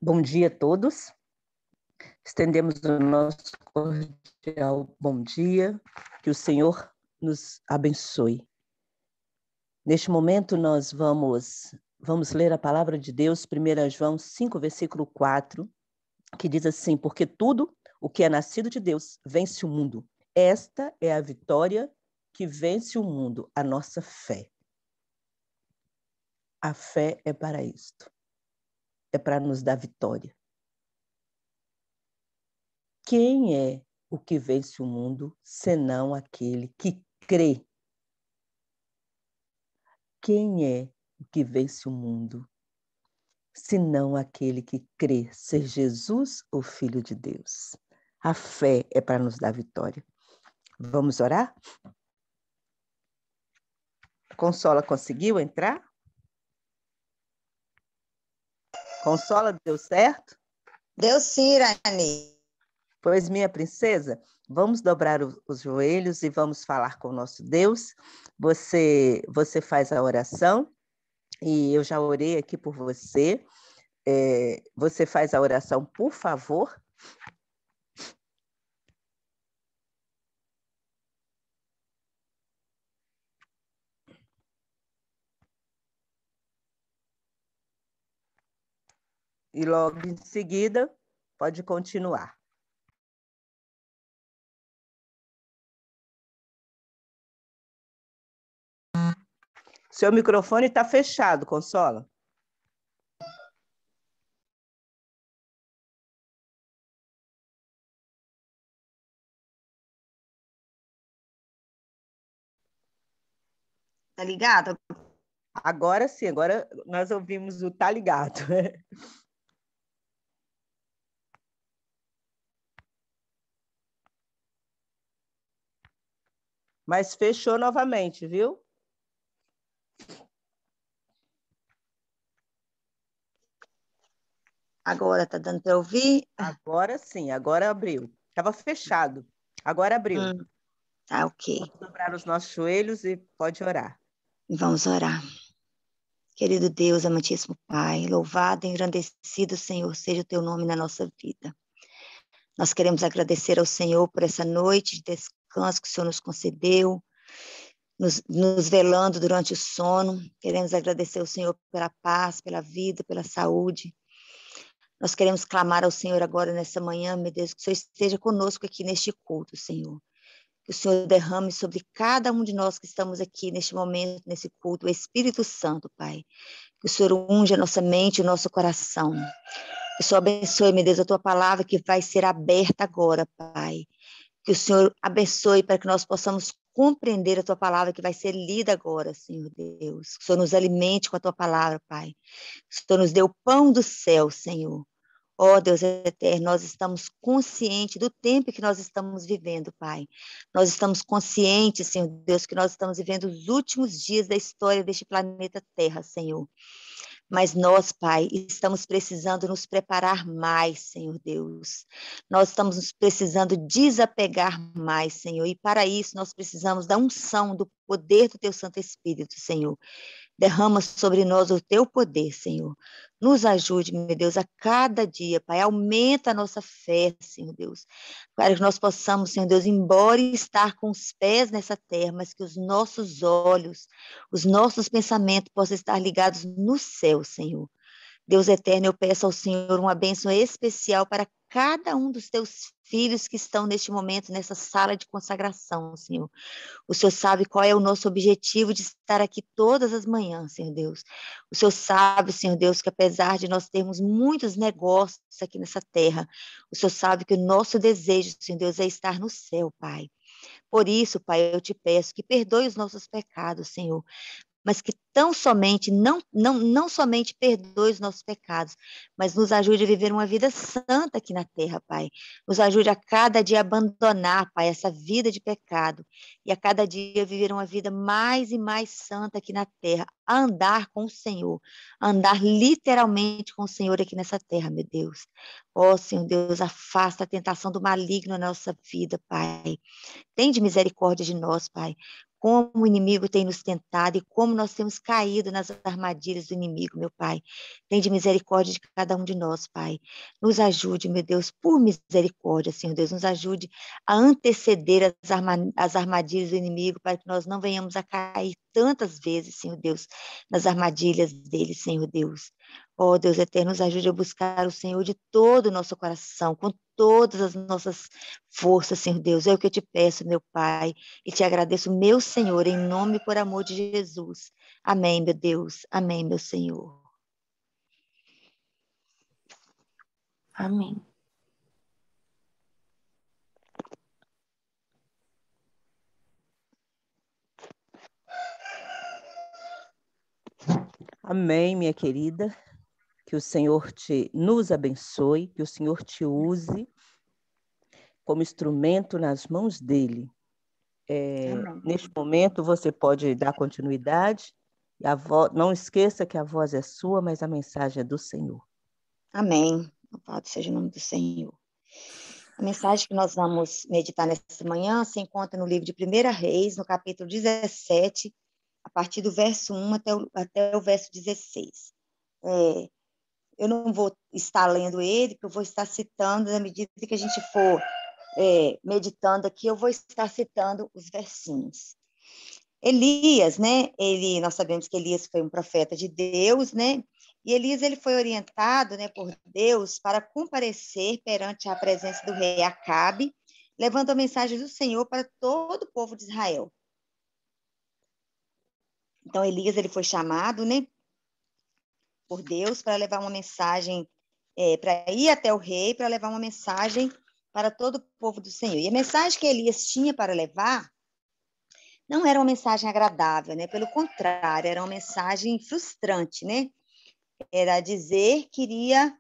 Bom dia a todos. Estendemos o nosso cordial bom dia, que o Senhor nos abençoe. Neste momento nós vamos ler a palavra de Deus, 1 João 5, versículo 4, que diz assim: porque tudo o que é nascido de Deus vence o mundo. Esta é a vitória que vence o mundo, a nossa fé. A fé é para isto. É para nos dar vitória. Quem é o que vence o mundo, senão aquele que crê? Quem é o que vence o mundo, senão aquele que crê ser Jesus, o Filho de Deus? A fé é para nos dar vitória. Vamos orar? Consola conseguiu entrar? Consola, deu certo? Deu sim, Irani. Pois, minha princesa, vamos dobrar os joelhos e vamos falar com o nosso Deus. Você faz a oração e eu já orei aqui por você. Você faz a oração, por favor. E logo em seguida, pode continuar. Seu microfone está fechado, Consola. Tá ligado? Agora sim, agora nós ouvimos o tá ligado. Mas fechou novamente, viu? Agora tá dando para ouvir? Agora sim, agora abriu. Estava fechado, agora abriu. Tá, ok. Vamos dobrar os nossos joelhos e pode orar. Vamos orar. Querido Deus, amantíssimo Pai, louvado e engrandecido, Senhor, seja o teu nome na nossa vida. Nós queremos agradecer ao Senhor por essa noite de descanso que o Senhor nos concedeu, nos velando durante o sono. Queremos agradecer ao Senhor pela paz, pela vida, pela saúde. Nós queremos clamar ao Senhor agora nessa manhã, meu Deus, que o Senhor esteja conosco aqui neste culto, Senhor. Que o Senhor derrame sobre cada um de nós que estamos aqui neste momento, nesse culto, o Espírito Santo, Pai. Que o Senhor unja a nossa mente, o nosso coração. Que o Senhor abençoe, meu Deus, a tua palavra que vai ser aberta agora, Pai. Que o Senhor abençoe para que nós possamos compreender a tua palavra que vai ser lida agora, Senhor Deus. Que o Senhor nos alimente com a tua palavra, Pai. Que o Senhor nos dê o pão do céu, Senhor. Ó Deus eterno, nós estamos conscientes do tempo que nós estamos vivendo, Pai. Nós estamos conscientes, Senhor Deus, que nós estamos vivendo os últimos dias da história deste planeta Terra, Senhor. Mas nós, Pai, estamos precisando nos preparar mais, Senhor Deus. Nós estamos precisando desapegar mais, Senhor. E para isso nós precisamos da unção, do poder do Teu Santo Espírito, Senhor. Derrama sobre nós o teu poder, Senhor. Nos ajude, meu Deus, a cada dia, Pai. Aumenta a nossa fé, Senhor Deus. Para que nós possamos, Senhor Deus, embora estar com os pés nessa terra, mas que os nossos olhos, os nossos pensamentos possam estar ligados no céu, Senhor. Deus eterno, eu peço ao Senhor uma bênção especial para cada um dos teus filhos que estão neste momento nessa sala de consagração, Senhor. O Senhor sabe qual é o nosso objetivo de estar aqui todas as manhãs, Senhor Deus. O Senhor sabe, Senhor Deus, que apesar de nós termos muitos negócios aqui nessa terra, o Senhor sabe que o nosso desejo, Senhor Deus, é estar no céu, Pai. Por isso, Pai, eu te peço que perdoe os nossos pecados, Senhor, mas que tão somente, não somente perdoe os nossos pecados, mas nos ajude a viver uma vida santa aqui na terra, Pai. Nos ajude a cada dia abandonar, Pai, essa vida de pecado e a cada dia viver uma vida mais e mais santa aqui na terra, a andar com o Senhor, a andar literalmente com o Senhor aqui nessa terra, meu Deus. Ó, Senhor Deus, afasta a tentação do maligno na nossa vida, Pai. Tende misericórdia de nós, Pai. Como o inimigo tem nos tentado e como nós temos caído nas armadilhas do inimigo, meu Pai. Tende misericórdia de cada um de nós, Pai. Nos ajude, meu Deus, por misericórdia, Senhor Deus. Nos ajude a anteceder as armadilhas do inimigo para que nós não venhamos a cair tantas vezes, Senhor Deus, nas armadilhas dele, Senhor Deus. Ó Deus eterno, nos ajude a buscar o Senhor de todo o nosso coração, com todas as nossas forças, Senhor Deus. É o que eu te peço, meu Pai, e te agradeço, meu Senhor, em nome e por amor de Jesus. Amém, meu Deus. Amém, meu Senhor. Amém. Amém, minha querida. Que o Senhor nos abençoe, que o Senhor te use como instrumento nas mãos dele. Neste momento, você pode dar continuidade. Não esqueça que a voz é sua, mas a mensagem é do Senhor. Amém. Louvado seja o nome do Senhor. A mensagem que nós vamos meditar nessa manhã se encontra no livro de 1 Reis, no capítulo 17, a partir do verso 1 até o verso 16. Eu não vou estar lendo ele, porque eu vou estar citando, na medida que a gente for meditando aqui, eu vou estar citando os versinhos. Elias, né? Nós sabemos que Elias foi um profeta de Deus, né? E Elias ele foi orientado, né, por Deus para comparecer perante a presença do rei Acabe, levando a mensagem do Senhor para todo o povo de Israel. Então Elias ele foi chamado, né, por Deus para levar uma mensagem, para ir até o rei, para levar uma mensagem para todo o povo do Senhor. E a mensagem que Elias tinha para levar não era uma mensagem agradável, né? Pelo contrário, era uma mensagem frustrante, né? Era dizer que iria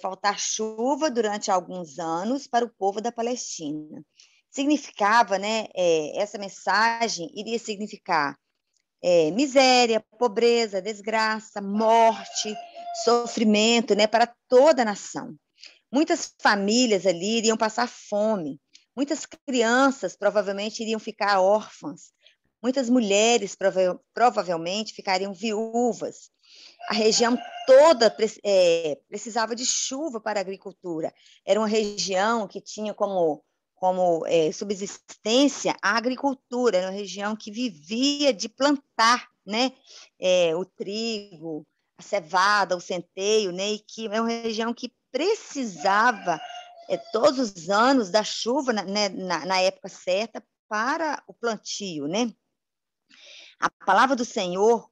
faltar chuva durante alguns anos para o povo da Palestina. Significava, né? Essa mensagem iria significar miséria, pobreza, desgraça, morte, sofrimento, né? Para toda a nação. Muitas famílias ali iriam passar fome. Muitas crianças provavelmente iriam ficar órfãs. Muitas mulheres provavelmente ficariam viúvas. A região toda precisava de chuva para a agricultura. Era uma região que tinha como subsistência a agricultura. Era uma região que vivia de plantar, né? O trigo, a cevada, o centeio, né? E que é uma região que precisava todos os anos da chuva, né, na época certa para o plantio, né? A palavra do Senhor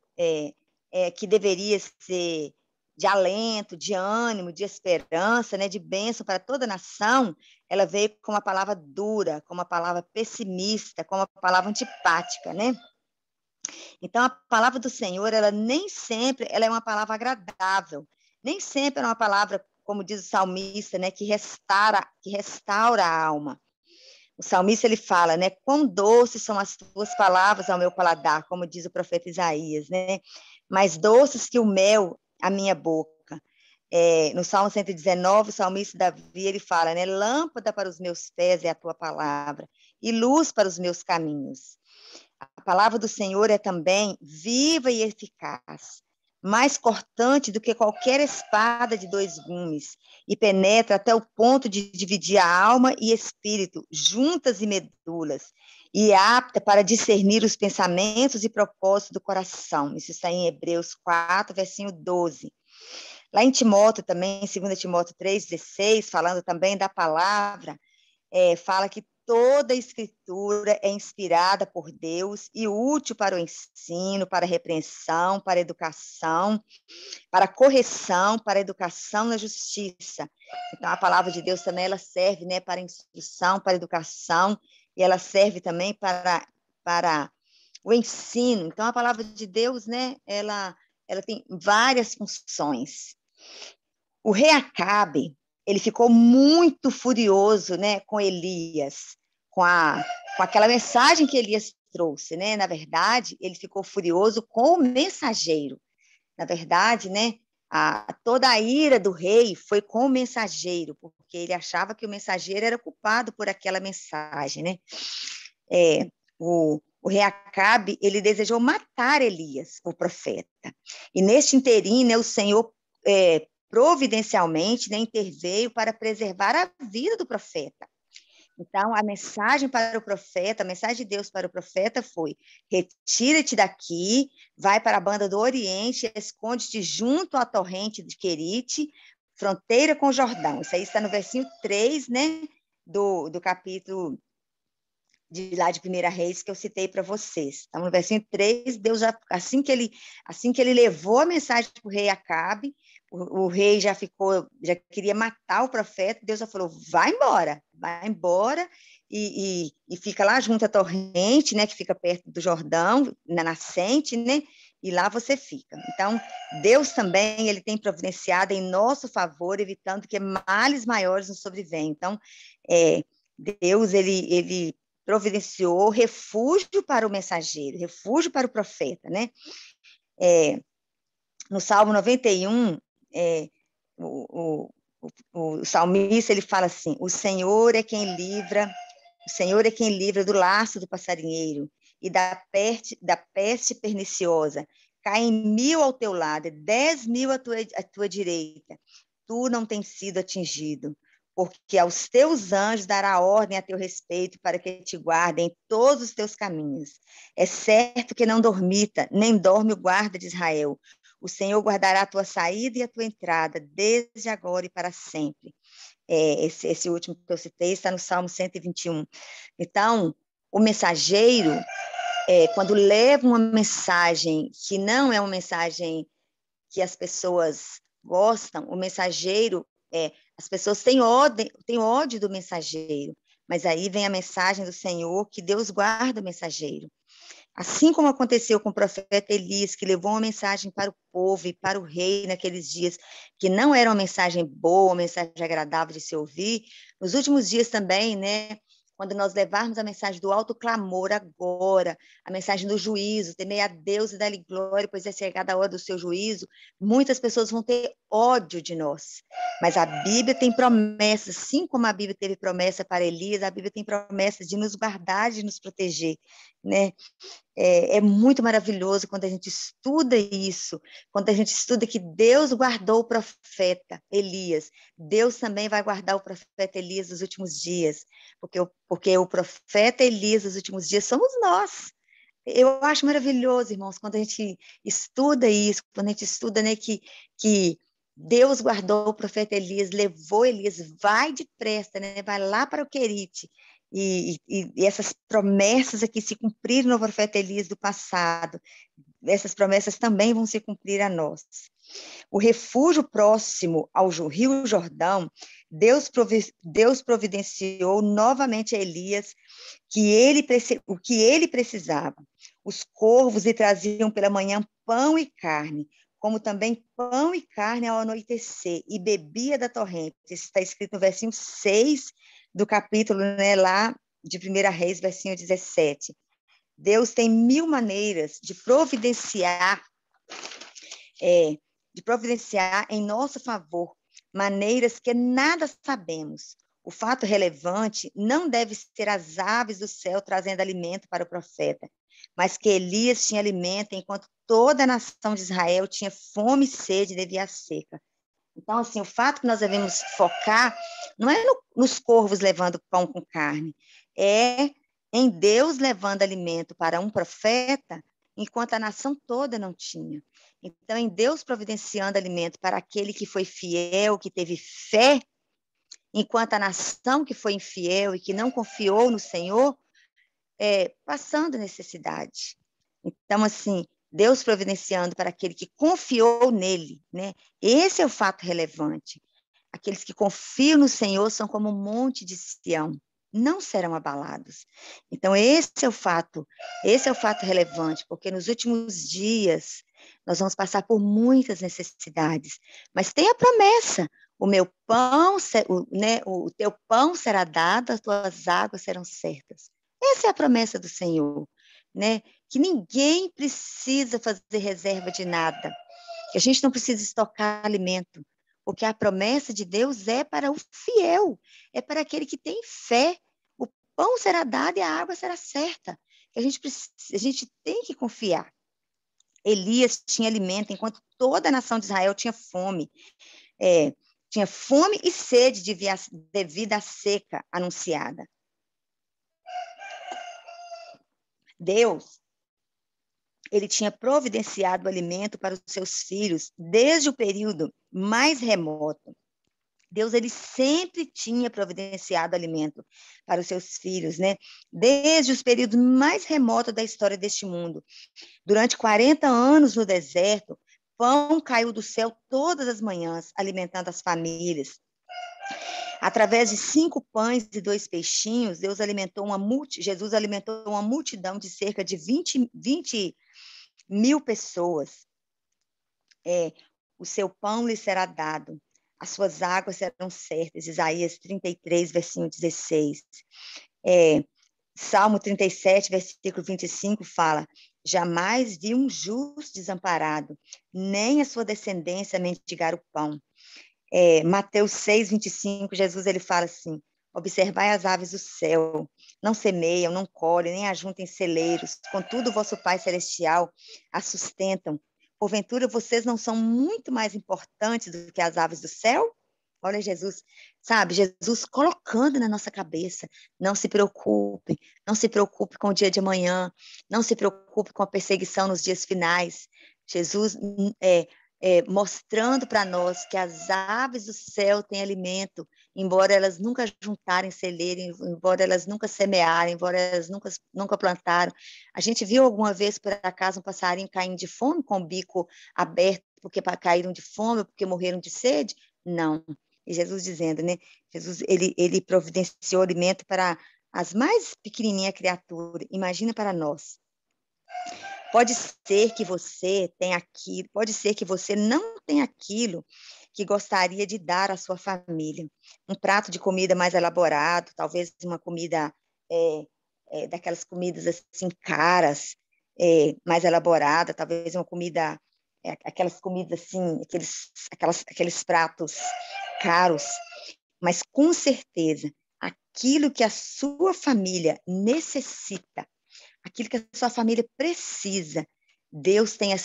que deveria ser de alento, de ânimo, de esperança, né, de bênção para toda a nação, ela veio com uma palavra dura, com uma palavra pessimista, com uma palavra antipática, né? Então, a palavra do Senhor, ela nem sempre ela é uma palavra agradável, nem sempre é uma palavra, como diz o salmista, né, que restaura a alma. O salmista, ele fala, né, quão doces são as tuas palavras ao meu paladar, como diz o profeta Isaías, né, mais doces que o mel à minha boca. No Salmo 119, o salmista Davi, ele fala, né, lâmpada para os meus pés é a tua palavra e luz para os meus caminhos. A palavra do Senhor é também viva e eficaz, mais cortante do que qualquer espada de 2 gumes, e penetra até o ponto de dividir a alma e espírito, juntas e medulas, e é apta para discernir os pensamentos e propósitos do coração. Isso está em Hebreus 4, versículo 12. Lá em Timóteo também, em 2 Timóteo 3,16, falando também da palavra, fala que toda a escritura é inspirada por Deus e útil para o ensino, para a repreensão, para a educação, para a correção, para a educação na justiça. Então, a palavra de Deus também ela serve, né, para a instrução, para a educação, e ela serve também para o ensino. Então, a palavra de Deus, né, ela tem várias funções. O rei Acabe, ele ficou muito furioso, né, com Elias, com aquela mensagem que Elias trouxe, né? Na verdade, ele ficou furioso com o mensageiro. Na verdade, né, toda a ira do rei foi com o mensageiro, porque ele achava que o mensageiro era culpado por aquela mensagem, né? O rei Acabe, ele desejou matar Elias, o profeta. E neste interim, né, o Senhor providencialmente, né, interveio para preservar a vida do profeta. Então, a mensagem para o profeta, a mensagem de Deus para o profeta foi: retira-te daqui, vai para a banda do Oriente, esconde-te junto à torrente de Querite, fronteira com o Jordão. Isso aí está no versículo 3, né, do capítulo de 1 Reis, que eu citei para vocês. Então, no versículo 3, Deus já, assim que ele levou a mensagem para o rei Acabe, o rei já queria matar o profeta, Deus já falou: vai embora e fica lá junto à torrente, né, que fica perto do Jordão, na nascente, né, e lá você fica. Então, Deus também, ele tem providenciado em nosso favor, evitando que males maiores nos sobrevenham. Então, Deus, ele providenciou refúgio para o mensageiro, refúgio para o profeta, né? No Salmo 91, o salmista, ele fala assim: o Senhor é quem livra do laço do passarinheiro e da peste perniciosa. Caem 1000 ao teu lado, 10.000 à tua direita. Tu não tens sido atingido, porque aos teus anjos dará ordem a teu respeito para que te guardem em todos os teus caminhos. É certo que não dormita, nem dorme o guarda de Israel. O Senhor guardará a tua saída e a tua entrada, desde agora e para sempre. Esse último que eu citei está no Salmo 121. Então, o mensageiro, quando leva uma mensagem que não é uma mensagem que as pessoas gostam, o mensageiro, as pessoas têm ódio do mensageiro, mas aí vem a mensagem do Senhor, que Deus guarda o mensageiro. Assim como aconteceu com o profeta Elias, que levou uma mensagem para o povo e para o rei naqueles dias, que não era uma mensagem boa, uma mensagem agradável de se ouvir, nos últimos dias também, né, quando nós levarmos a mensagem do alto clamor agora, a mensagem do juízo, temei a Deus e dá-lhe glória, pois é chegada a hora do seu juízo, muitas pessoas vão ter ódio de nós. Mas a Bíblia tem promessas, assim como a Bíblia teve promessa para Elias, a Bíblia tem promessas de nos guardar, de nos proteger, né? É muito maravilhoso quando a gente estuda isso, quando a gente estuda que Deus guardou o profeta Elias, Deus também vai guardar o profeta Elias nos últimos dias, porque o profeta Elias nos últimos dias somos nós. Eu acho maravilhoso, irmãos, quando a gente estuda isso, quando a gente estuda, né, que Deus guardou o profeta Elias, levou Elias, vai depressa, né, vai lá para o Querite, e essas promessas aqui se cumpriram no profeta Elias do passado, essas promessas também vão se cumprir a nós. O refúgio próximo ao Rio Jordão, Deus providenciou novamente a Elias o que ele precisava. Os corvos lhe traziam pela manhã pão e carne, como também pão e carne ao anoitecer, e bebia da torrente. Isso está escrito no versículo 6 do capítulo, né, lá de 1 Reis, versículo 17. Deus tem 1000 maneiras de providenciar em nosso favor, maneiras que nada sabemos. O fato relevante não deve ser as aves do céu trazendo alimento para o profeta, mas que Elias tinha alimento, enquanto toda a nação de Israel tinha fome e sede devido à seca. Então, assim, o fato que nós devemos focar não é nos corvos levando pão com carne, é em Deus levando alimento para um profeta, enquanto a nação toda não tinha. Então, em Deus providenciando alimento para aquele que foi fiel, que teve fé, enquanto a nação que foi infiel e que não confiou no Senhor, passando necessidade. Então, assim, Deus providenciando para aquele que confiou nele, né? Esse é o fato relevante. Aqueles que confiam no Senhor são como um monte de Sião, não serão abalados. Então, esse é o fato relevante, porque nos últimos dias nós vamos passar por muitas necessidades, mas tem a promessa: o meu pão, o teu pão será dado, as tuas águas serão certas. Essa é a promessa do Senhor, né? Que ninguém precisa fazer reserva de nada, que a gente não precisa estocar alimento, porque a promessa de Deus é para o fiel, é para aquele que tem fé. O pão será dado e a água será certa. A gente tem que confiar. Elias tinha alimento, enquanto toda a nação de Israel tinha fome. Tinha fome e sede devido à seca anunciada. Deus, ele tinha providenciado o alimento para os seus filhos desde o período mais remoto. Deus, ele sempre tinha providenciado alimento para os seus filhos, né? Desde os períodos mais remotos da história deste mundo. Durante 40 anos no deserto, pão caiu do céu todas as manhãs, alimentando as famílias. Através de 5 pães e 2 peixinhos, Jesus alimentou uma multidão de cerca de 20 mil pessoas. O seu pão lhe será dado, as suas águas serão certas. Isaías 33, versículo 16. Salmo 37, versículo 25 fala: jamais vi um justo desamparado, nem a sua descendência mendigar o pão. Mateus 6, 25, Jesus ele fala assim: observai as aves do céu, não semeiam, não colhem, nem ajuntem celeiros, contudo vosso Pai Celestial as sustentam. Porventura vocês não são muito mais importantes do que as aves do céu? Olha Jesus, sabe, Jesus colocando na nossa cabeça: não se preocupe com o dia de amanhã, não se preocupe com a perseguição nos dias finais. Jesus mostrando para nós que as aves do céu têm alimento, embora elas nunca juntarem celeiro, embora elas nunca semearem, embora elas nunca plantaram. A gente viu alguma vez, por acaso, um passarinho caindo de fome com o bico aberto porque caíram de fome ou porque morreram de sede? Não. E Jesus dizendo, né? Jesus, ele providenciou alimento para as mais pequenininhas criaturas. Imagina para nós. Pode ser que você tenha aquilo, pode ser que você não tenha aquilo que gostaria de dar à sua família. Um prato de comida mais elaborado, talvez uma comida, daquelas comidas assim caras, mais elaborada, talvez uma comida, aquelas comidas assim, aqueles pratos caros, mas com certeza, aquilo que a sua família necessita, aquilo que a sua família precisa, Deus nem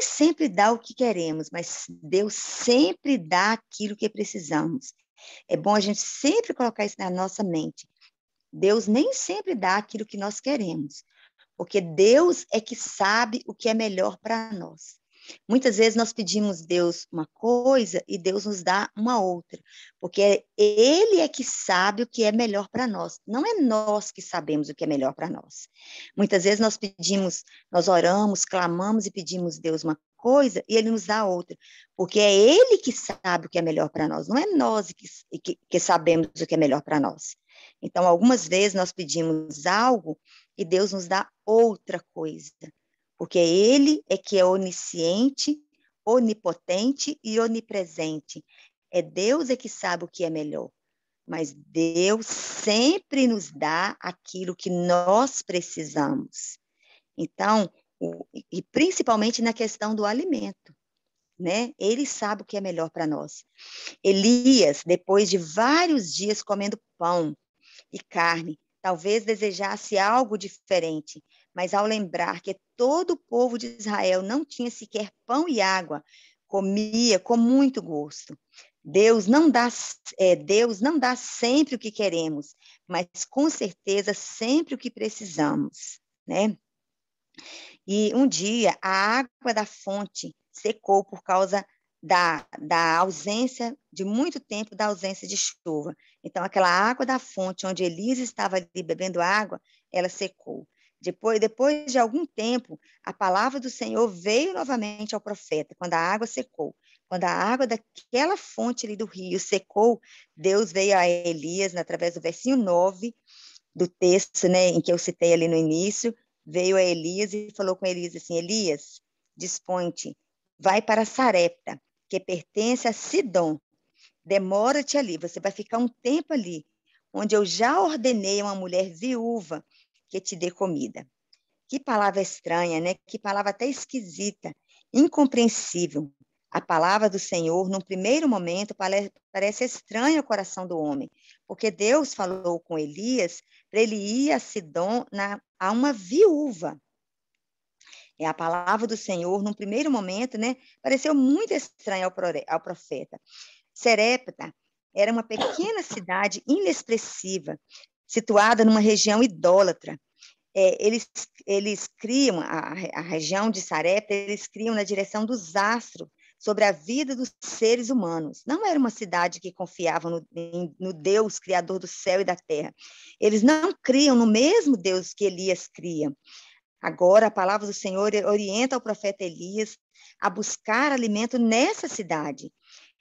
sempre dá o que queremos, mas Deus sempre dá aquilo que precisamos. É bom a gente sempre colocar isso na nossa mente. Deus nem sempre dá aquilo que nós queremos, porque Deus é que sabe o que é melhor para nós. Muitas vezes nós pedimos a Deus uma coisa e Deus nos dá uma outra, porque Ele é que sabe o que é melhor para nós, não é nós que sabemos o que é melhor para nós. Muitas vezes nós oramos, clamamos e pedimos a Deus uma coisa e Ele nos dá outra, porque é Ele que sabe o que é melhor para nós, não é nós que sabemos o que é melhor para nós. Então, algumas vezes nós pedimos algo e Deus nos dá outra coisa, porque Ele é que é onisciente, onipotente e onipresente. É Deus é que sabe o que é melhor, mas Deus sempre nos dá aquilo que nós precisamos. Então, e principalmente na questão do alimento, né? Ele sabe o que é melhor para nós. Elias, depois de vários dias comendo pão e carne. Talvez desejasse algo diferente, mas ao lembrar que todo o povo de Israel não tinha sequer pão e água, comia com muito gosto. Deus não dá sempre o que queremos, mas com certeza sempre o que precisamos, né? E um dia a água da fonte secou por causa da ausência, de muito tempo da ausência de chuva. Então, aquela água da fonte onde Elias estava ali bebendo água, ela secou. Depois de algum tempo, a palavra do Senhor veio novamente ao profeta, quando a água secou. Quando a água daquela fonte ali do rio secou, Deus veio a Elias, através do versículo 9 do texto, né, em que eu citei ali no início, veio a Elias e falou com Elias assim, Elias, dispõe-te, vai para Sarepta, que pertence a Sidom, demora-te ali, você vai ficar um tempo ali, onde eu já ordenei a uma mulher viúva que te dê comida. Que palavra estranha, né? Que palavra até esquisita, incompreensível. A palavra do Senhor, num primeiro momento, parece estranha ao coração do homem, porque Deus falou com Elias para ele ir a Sidom a uma viúva. É a palavra do Senhor, num primeiro momento, né, pareceu muito estranha ao profeta. Sarepta era uma pequena cidade inexpressiva, situada numa região idólatra. Eles criam, a região de Sarepta, eles criam na direção dos astros, sobre a vida dos seres humanos. Não era uma cidade que confiava no Deus, criador do céu e da terra. Eles não criam no mesmo Deus que Elias cria. Agora, a palavra do Senhor orienta o profeta Elias a buscar alimento nessa cidade.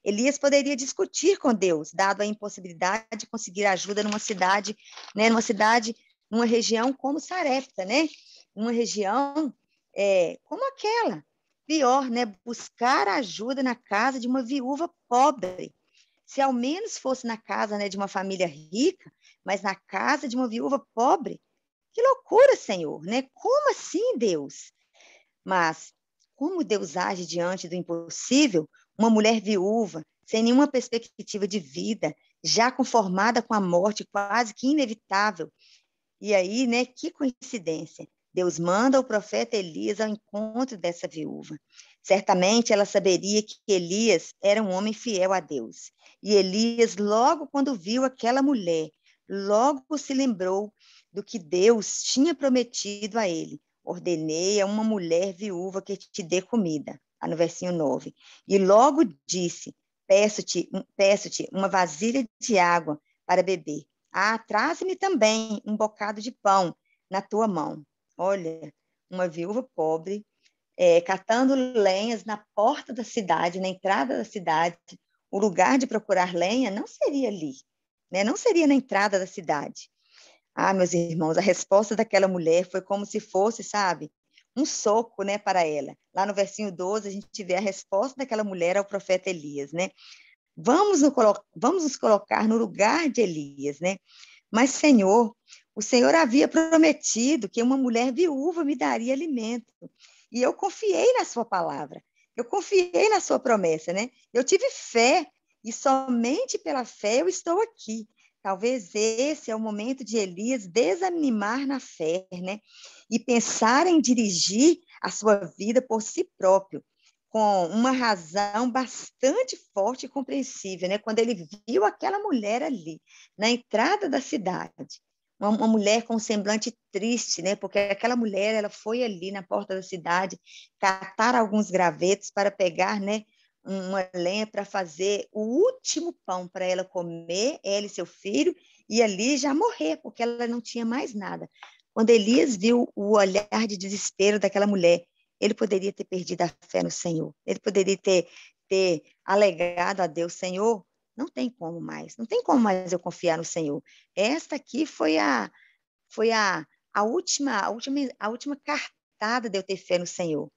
Elias poderia discutir com Deus, dado a impossibilidade de conseguir ajuda numa cidade, numa região como Sarepta, né? Uma região como aquela. Pior, né? Buscar ajuda na casa de uma viúva pobre. Se ao menos fosse na casa, né, de uma família rica, mas na casa de uma viúva pobre. Que loucura, Senhor, né? Como assim, Deus? Mas, como Deus age diante do impossível, uma mulher viúva, sem nenhuma perspectiva de vida, já conformada com a morte quase que inevitável. E aí, né, que coincidência. Deus manda o profeta Elias ao encontro dessa viúva. Certamente ela saberia que Elias era um homem fiel a Deus. E Elias, logo quando viu aquela mulher, logo se lembrou do que Deus tinha prometido a ele. Ordenei a uma mulher viúva que te dê comida. No versinho 9. E logo disse, peço-te uma vasilha de água para beber. Traze-me também um bocado de pão na tua mão. Olha, uma viúva pobre, catando lenhas na porta da cidade, na entrada da cidade. O lugar de procurar lenha não seria ali, né? Não seria na entrada da cidade. Meus irmãos, a resposta daquela mulher foi como se fosse, sabe, um soco, né, para ela. Lá no versinho 12, a gente vê a resposta daquela mulher ao profeta Elias, né? Vamos nos colocar no lugar de Elias, né? Mas, Senhor, o Senhor havia prometido que uma mulher viúva me daria alimento. E eu confiei na sua palavra. Eu confiei na sua promessa, né? Eu tive fé. E somente pela fé eu estou aqui. Talvez esse é o momento de Elias desanimar na fé, né? E pensar em dirigir a sua vida por si próprio, com uma razão bastante forte e compreensível, né? Quando ele viu aquela mulher ali, na entrada da cidade, uma mulher com um semblante triste, né? Porque aquela mulher, ela foi ali na porta da cidade catar alguns gravetos para pegar, né, uma lenha para fazer o último pão para ela comer, ela e seu filho, e ali já morrer, porque ela não tinha mais nada. Quando Elias viu o olhar de desespero daquela mulher, ele poderia ter perdido a fé no Senhor. Ele poderia ter alegado a Deus, Senhor, não tem como mais eu confiar no Senhor. Esta aqui foi a última cartada de eu ter fé no Senhor.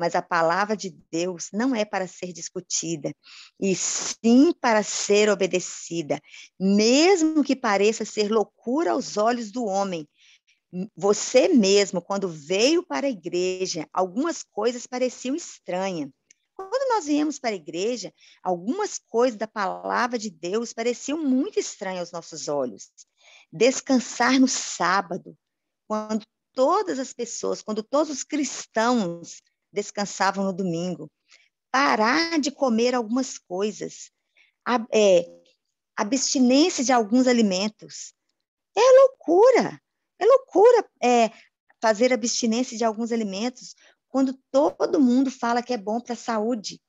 Mas a palavra de Deus não é para ser discutida, e sim para ser obedecida, mesmo que pareça ser loucura aos olhos do homem. Você mesmo, quando veio para a igreja, algumas coisas pareciam estranhas. Quando nós viemos para a igreja, algumas coisas da palavra de Deus pareciam muito estranhas aos nossos olhos. descansar no sábado, quando todas as pessoas, quando todos os cristãos descansavam no domingo, parar de comer algumas coisas, abstinência de alguns alimentos. É loucura fazer abstinência de alguns alimentos quando todo mundo fala que é bom para a saúde,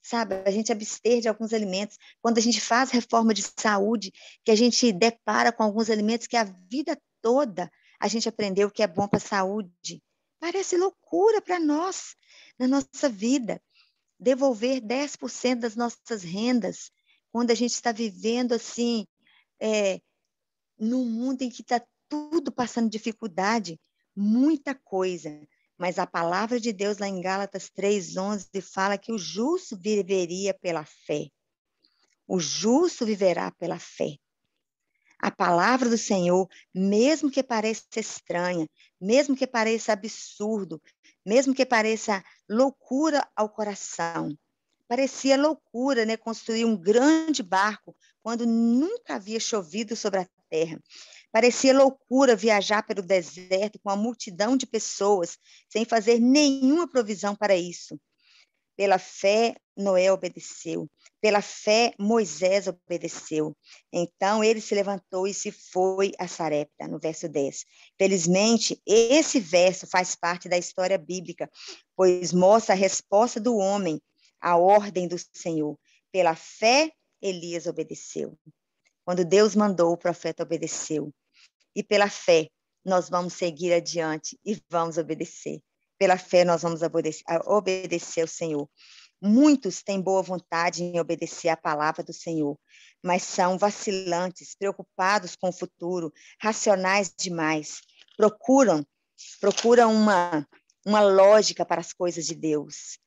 sabe? A gente abster de alguns alimentos. Quando a gente faz reforma de saúde, que a gente depara com alguns alimentos que a vida toda a gente aprendeu que é bom para a saúde. Parece loucura para nós, na nossa vida. Devolver 10% das nossas rendas, quando a gente está vivendo assim, num mundo em que está tudo passando dificuldade, muita coisa. Mas a palavra de Deus lá em Gálatas 3:11 fala que o justo viveria pela fé. O justo viverá pela fé. A palavra do Senhor, mesmo que pareça estranha, mesmo que pareça absurdo, mesmo que pareça loucura ao coração, parecia loucura, né, construir um grande barco quando nunca havia chovido sobre a terra. Parecia loucura viajar pelo deserto com uma multidão de pessoas, sem fazer nenhuma provisão para isso. Pela fé, Noé obedeceu. Pela fé, Moisés obedeceu. Então, ele se levantou e se foi a Sarepta, no verso 10. Felizmente, esse verso faz parte da história bíblica, pois mostra a resposta do homem à ordem do Senhor. Pela fé, Elias obedeceu. Quando Deus mandou, o profeta obedeceu. E pela fé, nós vamos seguir adiante e vamos obedecer. Pela fé, nós vamos obedecer ao Senhor. Muitos têm boa vontade em obedecer à palavra do Senhor, mas são vacilantes, preocupados com o futuro, racionais demais. Procuram uma lógica para as coisas de Deus.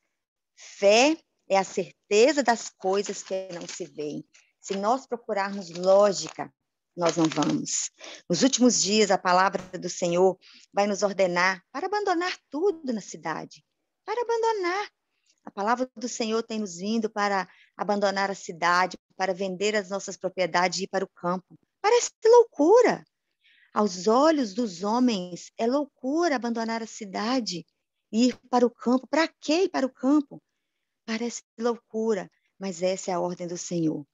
Fé é a certeza das coisas que não se veem. Se nós procurarmos lógica, nós não vamos. Nos últimos dias, a palavra do Senhor vai nos ordenar para abandonar tudo na cidade. Para abandonar. A palavra do Senhor tem nos vindo para abandonar a cidade, para vender as nossas propriedades e ir para o campo. Parece loucura. Aos olhos dos homens, é loucura abandonar a cidade e ir para o campo. Para quê ir para o campo? Parece loucura, mas essa é a ordem do Senhor.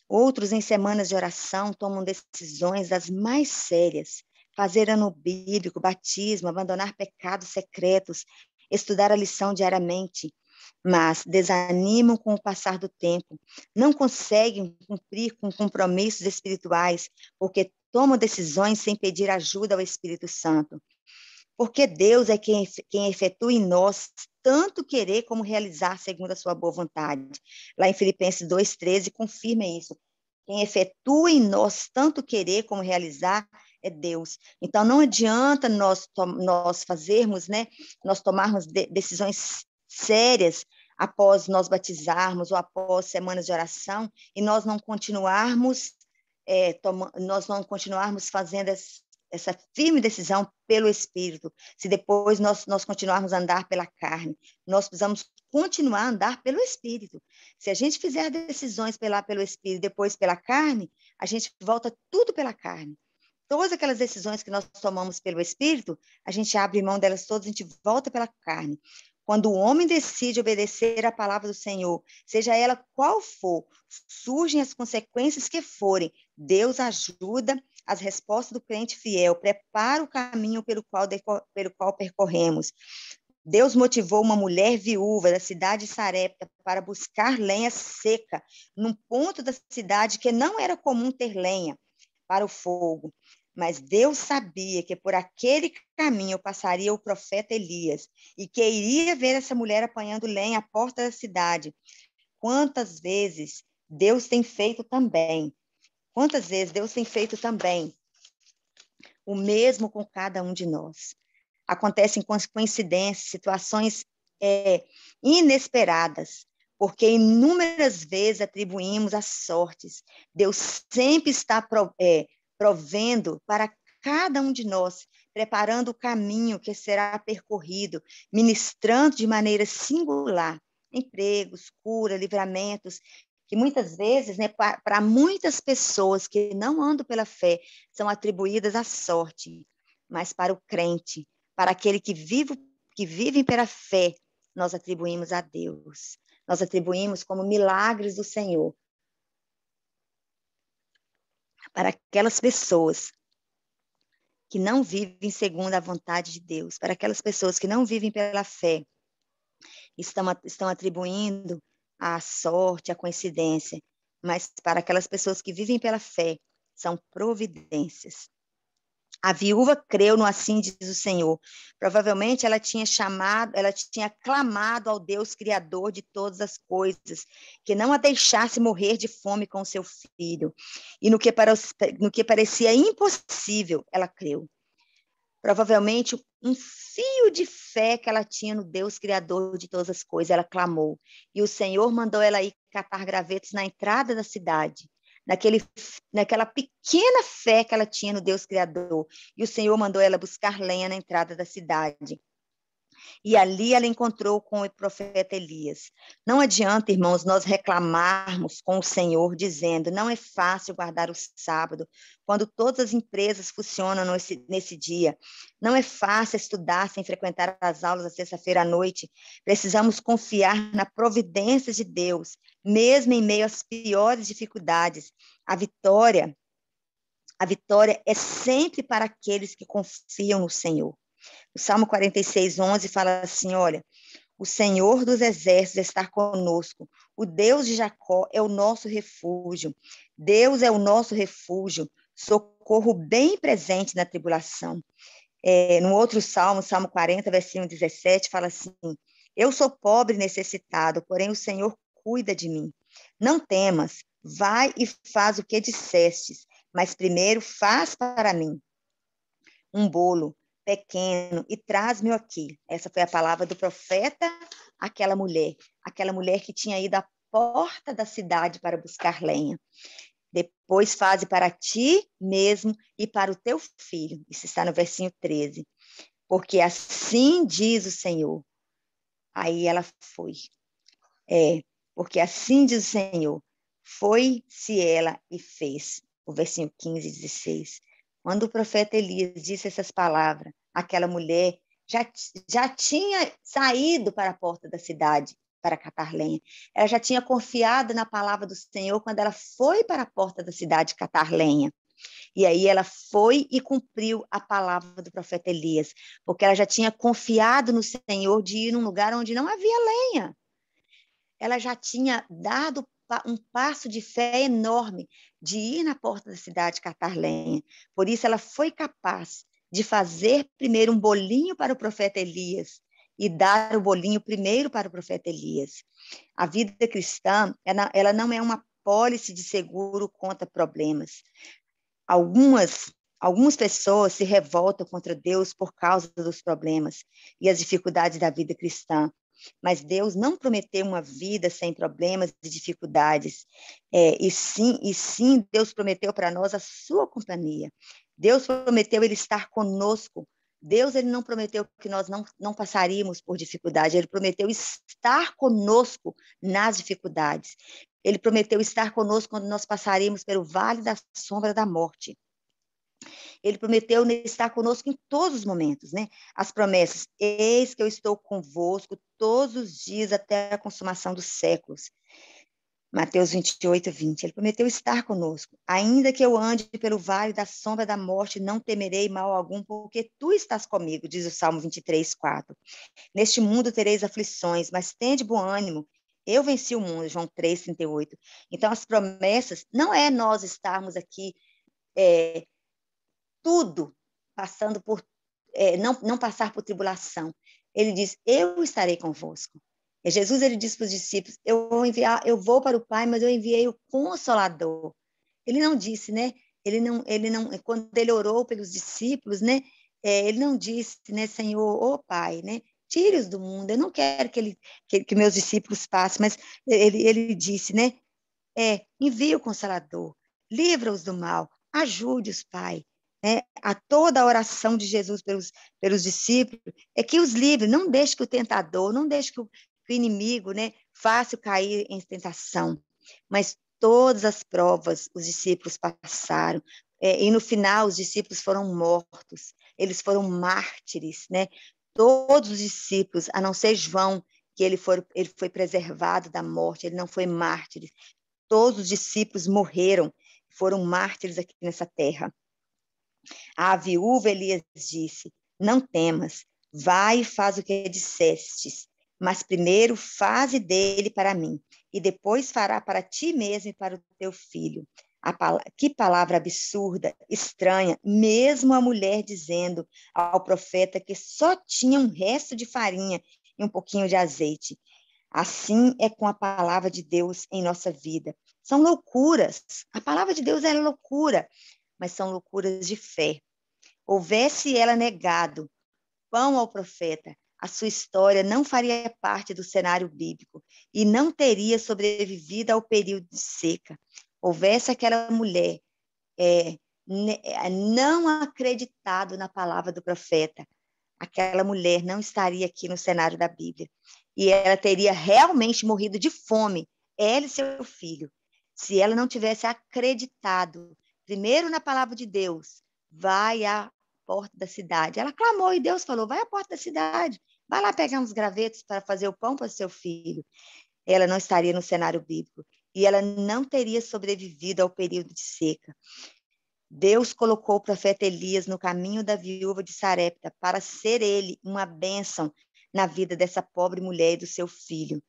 Outros, em semanas de oração, tomam decisões das mais sérias. Fazer ano bíblico, batismo, abandonar pecados secretos, estudar a lição diariamente, mas desanimam com o passar do tempo. Não conseguem cumprir com compromissos espirituais, porque tomam decisões sem pedir ajuda ao Espírito Santo. Porque Deus é quem efetua em nós tanto querer como realizar segundo a sua boa vontade. Lá em Filipenses 2:13 confirma isso. Quem efetua em nós tanto querer como realizar é Deus. Então, não adianta nós fazermos, né, nós tomarmos decisões sérias após nós batizarmos ou após semanas de oração e nós não continuarmos fazendo essa firme decisão pelo Espírito, se depois nós continuarmos a andar pela carne. Nós precisamos continuar a andar pelo Espírito. Se a gente fizer decisões pelo Espírito, depois pela carne, a gente volta tudo pela carne. Todas aquelas decisões que nós tomamos pelo Espírito, a gente abre mão delas todas, a gente volta pela carne. Quando o homem decide obedecer à palavra do Senhor, seja ela qual for, surgem as consequências que forem, Deus ajuda as respostas do crente fiel, prepara o caminho pelo qual percorremos. Deus motivou uma mulher viúva da cidade de Sarepta para buscar lenha seca, num ponto da cidade que não era comum ter lenha para o fogo. Mas Deus sabia que por aquele caminho passaria o profeta Elias e que iria ver essa mulher apanhando lenha à porta da cidade. Quantas vezes Deus tem feito também? Quantas vezes Deus tem feito também o mesmo com cada um de nós? Acontecem coincidências, situações inesperadas, porque inúmeras vezes atribuímos as sortes. Deus sempre está provendo para cada um de nós, preparando o caminho que será percorrido, ministrando de maneira singular empregos, cura, livramentos, que muitas vezes, né, para muitas pessoas que não andam pela fé, são atribuídas à sorte, mas para o crente, para aquele que vivem pela fé, nós atribuímos a Deus. Nós atribuímos como milagres do Senhor. Para aquelas pessoas que não vivem segundo a vontade de Deus, para aquelas pessoas que não vivem pela fé, estão atribuindo a sorte, a coincidência, mas para aquelas pessoas que vivem pela fé, são providências. A viúva creu no assim diz o Senhor. Provavelmente ela tinha clamado ao Deus Criador de todas as coisas, que não a deixasse morrer de fome com seu filho. E no que parecia impossível, ela creu. Provavelmente um fio de fé que ela tinha no Deus Criador de todas as coisas, ela clamou. E o Senhor mandou ela ir catar gravetos na entrada da cidade. Naquela pequena fé que ela tinha no Deus Criador. E o Senhor mandou ela buscar lenha na entrada da cidade. E ali ela encontrou com o profeta Elias. Não adianta, irmãos, nós reclamarmos com o Senhor, dizendo, não é fácil guardar o sábado, quando todas as empresas funcionam nesse dia. Não é fácil estudar sem frequentar as aulas da sexta-feira à noite. Precisamos confiar na providência de Deus, mesmo em meio às piores dificuldades. A vitória é sempre para aqueles que confiam no Senhor. O Salmo 46:11 fala assim, olha, o Senhor dos exércitos está conosco, o Deus de Jacó é o nosso refúgio, Deus é o nosso refúgio, socorro bem presente na tribulação. No outro Salmo, Salmo 40, versículo 17, fala assim, eu sou pobre e necessitado, porém o Senhor cuida de mim. Não temas, vai e faz o que dissestes, mas primeiro faz para mim um bolo pequeno e traz-me aqui. Essa foi a palavra do profeta àquela mulher que tinha ido à porta da cidade para buscar lenha. Depois faze para ti mesmo e para o teu filho. Isso está no versículo 13. Porque assim diz o Senhor. Aí ela foi. Porque assim diz o Senhor. Foi-se ela e fez. O versículo 15 e 16. Quando o profeta Elias disse essas palavras, aquela mulher já tinha saído para a porta da cidade para catar lenha. Ela já tinha confiado na palavra do Senhor quando ela foi para a porta da cidade catar lenha. E aí ela foi e cumpriu a palavra do profeta Elias, porque ela já tinha confiado no Senhor de ir num lugar onde não havia lenha. Ela já tinha dado um passo de fé enorme de ir na porta da cidade catar lenha. Por isso ela foi capaz de fazer primeiro um bolinho para o profeta Elias e dar o bolinho primeiro para o profeta Elias. A vida cristã, ela não é uma pólice de seguro contra problemas. Algumas pessoas se revoltam contra Deus por causa dos problemas e as dificuldades da vida cristã. Mas Deus não prometeu uma vida sem problemas e dificuldades. E sim, Deus prometeu para nós a sua companhia. Deus prometeu Ele estar conosco. Deus ele não prometeu que nós não passaríamos por dificuldade. Ele prometeu estar conosco nas dificuldades. Ele prometeu estar conosco quando nós passaríamos pelo vale da sombra da morte. Ele prometeu estar conosco em todos os momentos, né? As promessas, eis que eu estou convosco todos os dias até a consumação dos séculos. Mateus 28:20. Ele prometeu estar conosco. Ainda que eu ande pelo vale da sombra da morte, não temerei mal algum, porque tu estás comigo, diz o Salmo 23:4. Neste mundo tereis aflições, mas tende bom ânimo. Eu venci o mundo, João 3:38. Então, as promessas não é nós estarmos aqui tudo passando por não passar por tribulação. Ele diz, eu estarei convosco. E Jesus ele disse para os discípulos, eu vou para o Pai, mas eu enviei o Consolador. Ele não disse, né? Ele não, quando ele orou pelos discípulos, né? Ele não disse, né, Senhor, ô Pai, né? Tire-os do mundo. Eu não quero que meus discípulos passem, mas ele disse, né? Envie o Consolador, livra-os do mal, ajude-os, Pai. A toda a oração de Jesus pelos discípulos é que os livre, não deixe que o tentador, não deixe que o inimigo, né, faça cair em tentação. mas todas as provas os discípulos passaram, e no final os discípulos foram mortos, eles foram mártires, né? Todos os discípulos, a não ser João, que ele foi preservado da morte, ele não foi mártir. Todos os discípulos morreram, foram mártires aqui nessa terra. A viúva Elias disse: não temas, vai e faz o que dissestes, mas primeiro faze dele para mim, e depois fará para ti mesmo e para o teu filho. Que palavra absurda, estranha, mesmo a mulher dizendo ao profeta que só tinha um resto de farinha e um pouquinho de azeite. Assim é com a palavra de Deus em nossa vida. São loucuras. A palavra de Deus é loucura, mas são loucuras de fé. Houvesse ela negado pão ao profeta, a sua história não faria parte do cenário bíblico e não teria sobrevivido ao período de seca. Houvesse aquela mulher não acreditado na palavra do profeta, aquela mulher não estaria aqui no cenário da Bíblia. E ela teria realmente morrido de fome, ela e seu filho, se ela não tivesse acreditado, primeiro na palavra de Deus, vai à porta da cidade. Ela clamou e Deus falou, vai à porta da cidade, vai lá pegar uns gravetos para fazer o pão para seu filho. Ela não estaria no cenário bíblico e ela não teria sobrevivido ao período de seca. Deus colocou o profeta Elias no caminho da viúva de Sarepta para ser ele uma bênção na vida dessa pobre mulher e do seu filho.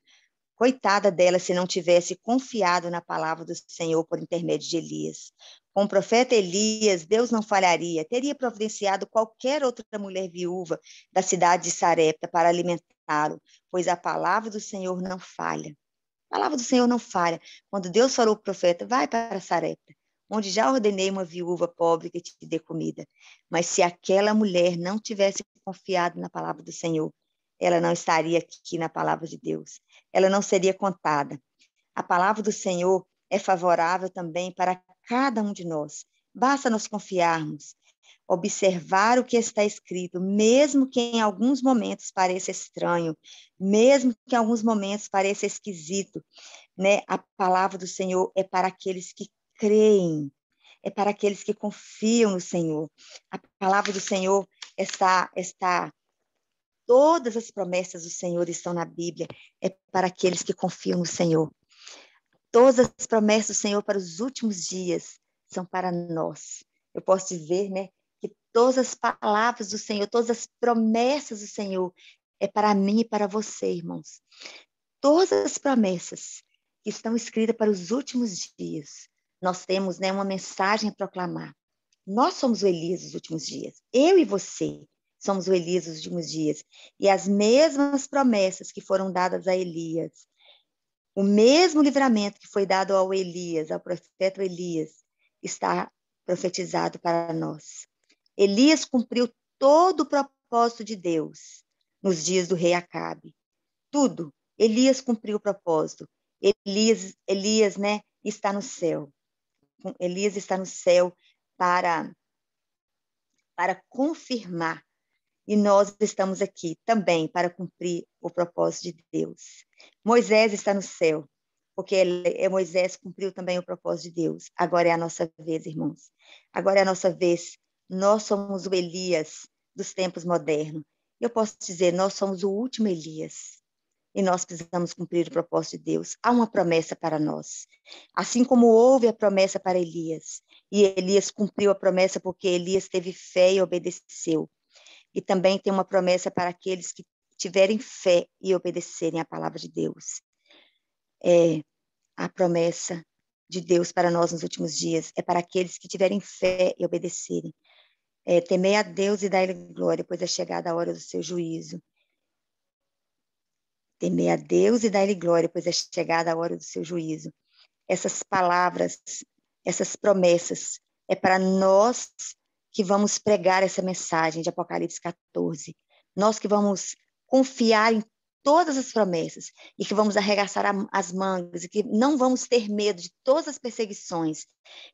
Coitada dela se não tivesse confiado na palavra do Senhor por intermédio de Elias. Com o profeta Elias, Deus não falharia, teria providenciado qualquer outra mulher viúva da cidade de Sarepta para alimentá-lo, pois a palavra do Senhor não falha. A palavra do Senhor não falha. Quando Deus falou para o profeta, vai para Sarepta, onde já ordenei uma viúva pobre que te dê comida. Mas se aquela mulher não tivesse confiado na palavra do Senhor, ela não estaria aqui na palavra de Deus. Ela não seria contada. A palavra do Senhor é favorável também para cada um de nós. Basta nós confiarmos, observar o que está escrito, mesmo que em alguns momentos pareça estranho, mesmo que em alguns momentos pareça esquisito, né? A palavra do Senhor é para aqueles que creem, é para aqueles que confiam no Senhor. A palavra do Senhor está todas as promessas do Senhor estão na Bíblia, é para aqueles que confiam no Senhor. Todas as promessas do Senhor para os últimos dias são para nós. Eu posso dizer, né, que todas as palavras do Senhor, todas as promessas do Senhor é para mim e para você, irmãos. Todas as promessas que estão escritas para os últimos dias, nós temos, né, uma mensagem a proclamar. Nós somos o Elias dos últimos dias. Eu e você somos o Elias dos últimos dias. E as mesmas promessas que foram dadas a Elias, o mesmo livramento que foi dado ao Elias, ao profeta Elias, está profetizado para nós. Elias cumpriu todo o propósito de Deus nos dias do rei Acabe. Tudo. Elias cumpriu o propósito. Elias, né, está no céu. Elias está no céu para confirmar. E nós estamos aqui também para cumprir o propósito de Deus. Moisés está no céu, porque Moisés cumpriu também o propósito de Deus. Agora é a nossa vez, irmãos. Agora é a nossa vez. Nós somos o Elias dos tempos modernos. Eu posso dizer, nós somos o último Elias. E nós precisamos cumprir o propósito de Deus. Há uma promessa para nós. Assim como houve a promessa para Elias. E Elias cumpriu a promessa porque Elias teve fé e obedeceu. E também tem uma promessa para aqueles que tiverem fé e obedecerem à palavra de Deus. A promessa de Deus para nós nos últimos dias é para aqueles que tiverem fé e obedecerem. Temei a Deus e dai-lhe glória, pois é chegada a hora do seu juízo. Temei a Deus e dai-lhe glória, pois é chegada a hora do seu juízo. Essas palavras, essas promessas, é para nós que vamos pregar essa mensagem de Apocalipse 14. Nós que vamos confiar em todas as promessas e que vamos arregaçar as mangas e que não vamos ter medo de todas as perseguições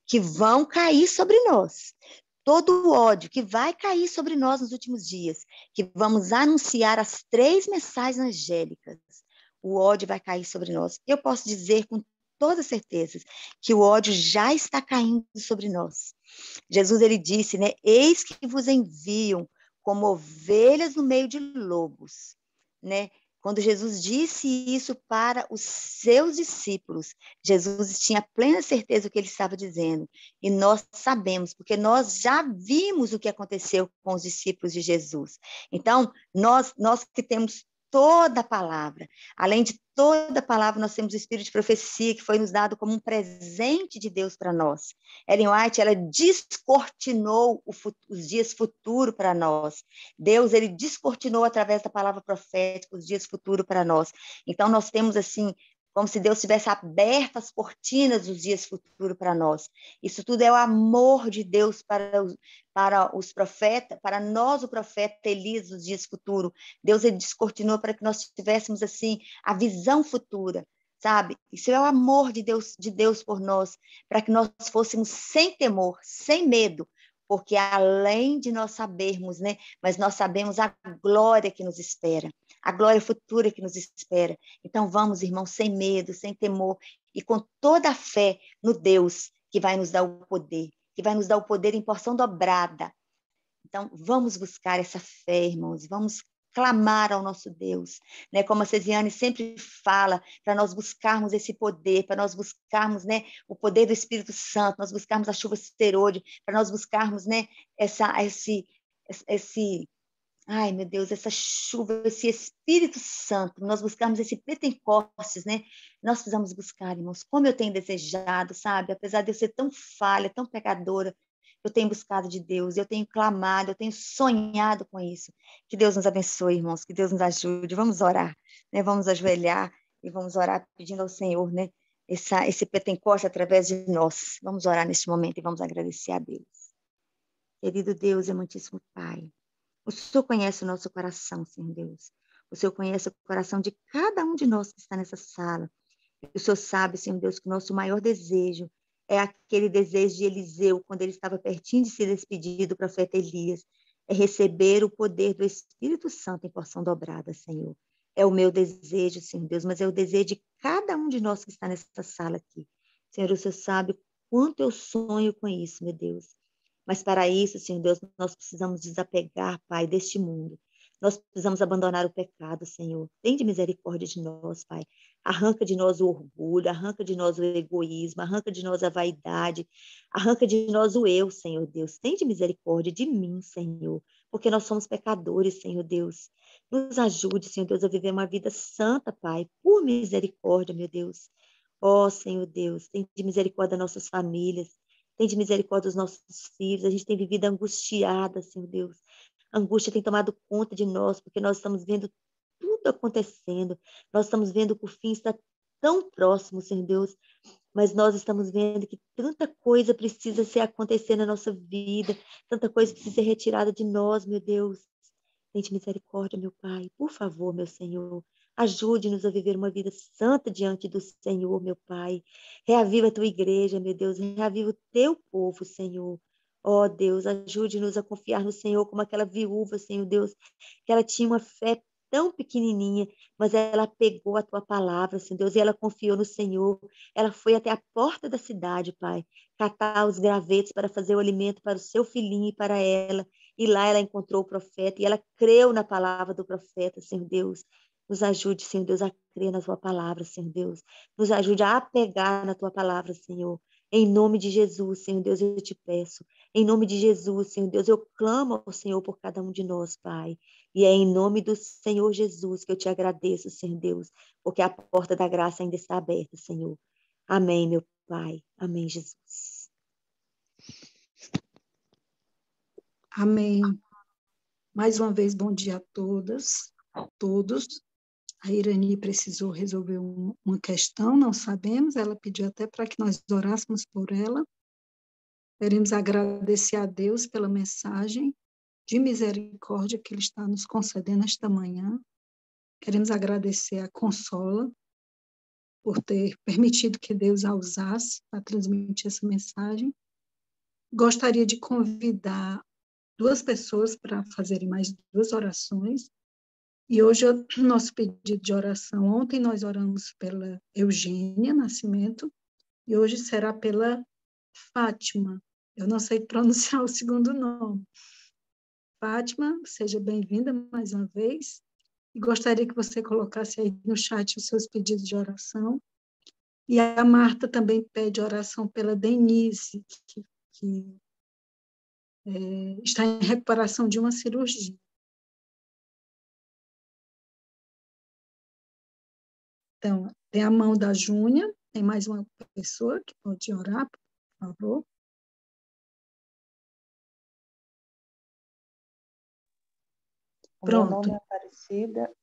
que vão cair sobre nós. Todo o ódio que vai cair sobre nós nos últimos dias, que vamos anunciar as 3 mensagens angélicas, o ódio vai cair sobre nós. Eu posso dizer com toda certeza que o ódio já está caindo sobre nós. Jesus, ele disse, né? Eis que vos enviam como ovelhas no meio de lobos, né? Quando Jesus disse isso para os seus discípulos, Jesus tinha plena certeza do que ele estava dizendo. E nós sabemos, porque nós já vimos o que aconteceu com os discípulos de Jesus. Então, nós que temos toda a palavra, além de toda a palavra, nós temos o Espírito de profecia, que foi nos dado como um presente de Deus para nós. Ellen White, ela descortinou os dias futuros para nós. Deus, ele descortinou através da palavra profética os dias futuros para nós. Então, nós temos assim, como se Deus tivesse aberto as cortinas dos dias futuros para nós. Isso tudo é o amor de Deus para os profetas, para nós, o profeta Elias, nos dias futuros. Deus, ele descortinou para que nós tivéssemos assim a visão futura, sabe? Isso é o amor de Deus por nós, para que nós fôssemos sem temor, sem medo, porque além de nós sabermos, né, mas nós sabemos a glória que nos espera, a glória futura que nos espera. Então vamos, irmãos, sem medo, sem temor e com toda a fé no Deus que vai nos dar o poder, que vai nos dar o poder em porção dobrada. Então vamos buscar essa fé, irmãos, vamos clamar ao nosso Deus, né? Como a Cesiane sempre fala, para nós buscarmos esse poder, para nós buscarmos, né, o poder do Espírito Santo, nós buscarmos a chuva serôdia, para nós buscarmos, né, ai, meu Deus, essa chuva, esse Espírito Santo, nós buscarmos esse Pentecostes, né? Nós precisamos buscar, irmãos, como eu tenho desejado, sabe? Apesar de eu ser tão falha, tão pecadora, eu tenho buscado de Deus, eu tenho clamado, eu tenho sonhado com isso. Que Deus nos abençoe, irmãos, que Deus nos ajude. Vamos orar, né? Vamos ajoelhar e vamos orar pedindo ao Senhor, né? Esse Pentecostes através de nós. Vamos orar neste momento e vamos agradecer a Deus. Querido Deus, amantíssimo Pai, o Senhor conhece o nosso coração, Senhor Deus. O Senhor conhece o coração de cada um de nós que está nessa sala. O Senhor sabe, Senhor Deus, que o nosso maior desejo é aquele desejo de Eliseu, quando ele estava pertinho de se despedir do profeta Elias, é receber o poder do Espírito Santo em porção dobrada, Senhor. É o meu desejo, Senhor Deus, mas é o desejo de cada um de nós que está nessa sala aqui. Senhor, o Senhor sabe quanto eu sonho com isso, meu Deus. Mas para isso, Senhor Deus, nós precisamos desapegar, Pai, deste mundo. Nós precisamos abandonar o pecado, Senhor. Tem de misericórdia de nós, Pai. Arranca de nós o orgulho, arranca de nós o egoísmo, arranca de nós a vaidade, arranca de nós o eu, Senhor Deus. Tem de misericórdia de mim, Senhor, porque nós somos pecadores, Senhor Deus. Nos ajude, Senhor Deus, a viver uma vida santa, Pai, por misericórdia, meu Deus. Ó, Senhor Deus, tem de misericórdia das nossas famílias. Tem de misericórdia dos nossos filhos. A gente tem vivido angustiada, Senhor Deus. A angústia tem tomado conta de nós, porque nós estamos vendo tudo acontecendo. Nós estamos vendo que o fim está tão próximo, Senhor Deus. Mas nós estamos vendo que tanta coisa precisa ser acontecer na nossa vida. Tanta coisa precisa ser retirada de nós, meu Deus. Tem de misericórdia, meu Pai. Por favor, meu Senhor. Ajude-nos a viver uma vida santa diante do Senhor, meu Pai. Reaviva a tua igreja, meu Deus. Reaviva o teu povo, Senhor. Ó Deus, ajude-nos a confiar no Senhor como aquela viúva, Senhor Deus, que ela tinha uma fé tão pequenininha, mas ela pegou a tua palavra, Senhor Deus, e ela confiou no Senhor. Ela foi até a porta da cidade, Pai, catar os gravetos para fazer o alimento para o seu filhinho e para ela. E lá ela encontrou o profeta e ela creu na palavra do profeta, Senhor Deus. Nos ajude, Senhor Deus, a crer na tua palavra, Senhor Deus. Nos ajude a apegar na tua palavra, Senhor. Em nome de Jesus, Senhor Deus, eu te peço. Em nome de Jesus, Senhor Deus, eu clamo ao Senhor por cada um de nós, Pai. E é em nome do Senhor Jesus que eu te agradeço, Senhor Deus, porque a porta da graça ainda está aberta, Senhor. Amém, meu Pai. Amém, Jesus. Amém. Mais uma vez, bom dia a todas, todos. A Irani precisou resolver uma questão, não sabemos, ela pediu até para que nós orássemos por ela. Queremos agradecer a Deus pela mensagem de misericórdia que Ele está nos concedendo esta manhã. Queremos agradecer a Consola por ter permitido que Deus a usasse para transmitir essa mensagem. Gostaria de convidar 2 pessoas para fazerem mais 2 orações. E hoje o nosso pedido de oração, ontem nós oramos pela Eugênia Nascimento, e hoje será pela Fátima. Eu não sei pronunciar o segundo nome. Fátima, seja bem-vinda mais uma vez. E gostaria que você colocasse aí no chat os seus pedidos de oração. E a Marta também pede oração pela Denise, que está em recuperação de uma cirurgia. Então, tem a mão da Júnia, tem mais uma pessoa que pode orar, por favor. Pronto. Pronto. Meu nome é Aparecida.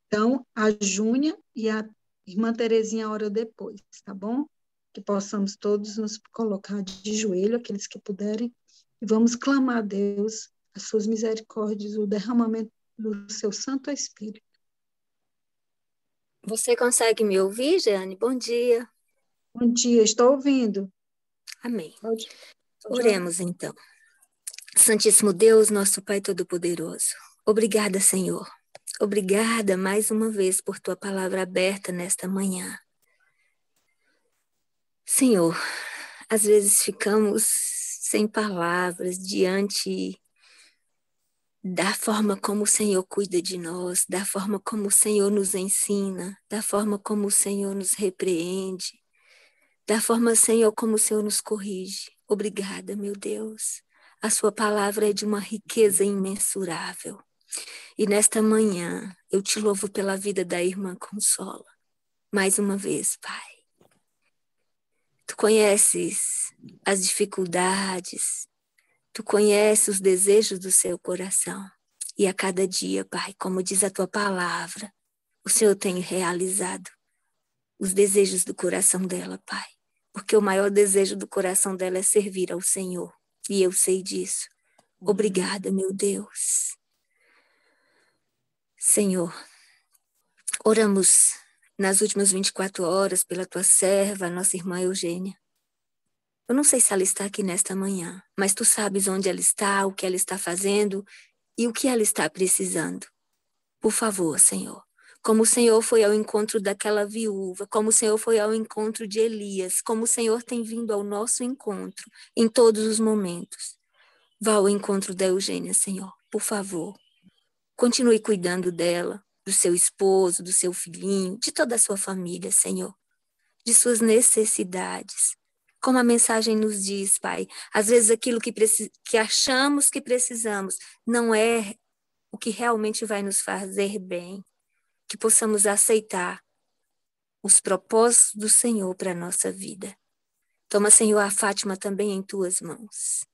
Então, a Júnia e a irmã Terezinha ora depois, tá bom? Que possamos todos nos colocar de joelho, aqueles que puderem, e vamos clamar a Deus as suas misericórdias, o derramamento do seu Santo Espírito. Você consegue me ouvir, Jane? Bom dia. Bom dia, estou ouvindo. Amém. Pode Oremos então. Santíssimo Deus, nosso Pai Todo-Poderoso, obrigada, Senhor. Obrigada mais uma vez por tua palavra aberta nesta manhã. Senhor, às vezes ficamos sem palavras diante da forma como o Senhor cuida de nós, da forma como o Senhor nos ensina, da forma como o Senhor nos repreende, da forma, Senhor, como o Senhor nos corrige. Obrigada, meu Deus. A sua palavra é de uma riqueza imensurável. E nesta manhã, eu te louvo pela vida da irmã Consola. Mais uma vez, Pai. Tu conheces as dificuldades, tu conheces os desejos do seu coração. E a cada dia, Pai, como diz a tua palavra, o Senhor tem realizado os desejos do coração dela, Pai. Porque o maior desejo do coração dela é servir ao Senhor. E eu sei disso. Obrigada, meu Deus. Senhor, oramos nas últimas 24 horas pela tua serva, a nossa irmã Eugênia. Eu não sei se ela está aqui nesta manhã, mas tu sabes onde ela está, o que ela está fazendo e o que ela está precisando. Por favor, Senhor, como o Senhor foi ao encontro daquela viúva, como o Senhor foi ao encontro de Elias, como o Senhor tem vindo ao nosso encontro em todos os momentos. Vá ao encontro da Eugênia, Senhor, por favor. Continue cuidando dela, do seu esposo, do seu filhinho, de toda a sua família, Senhor, de suas necessidades. Como a mensagem nos diz, Pai, às vezes aquilo que achamos que precisamos não é o que realmente vai nos fazer bem. Que possamos aceitar os propósitos do Senhor para a nossa vida. Toma, Senhor, a Fátima também em tuas mãos.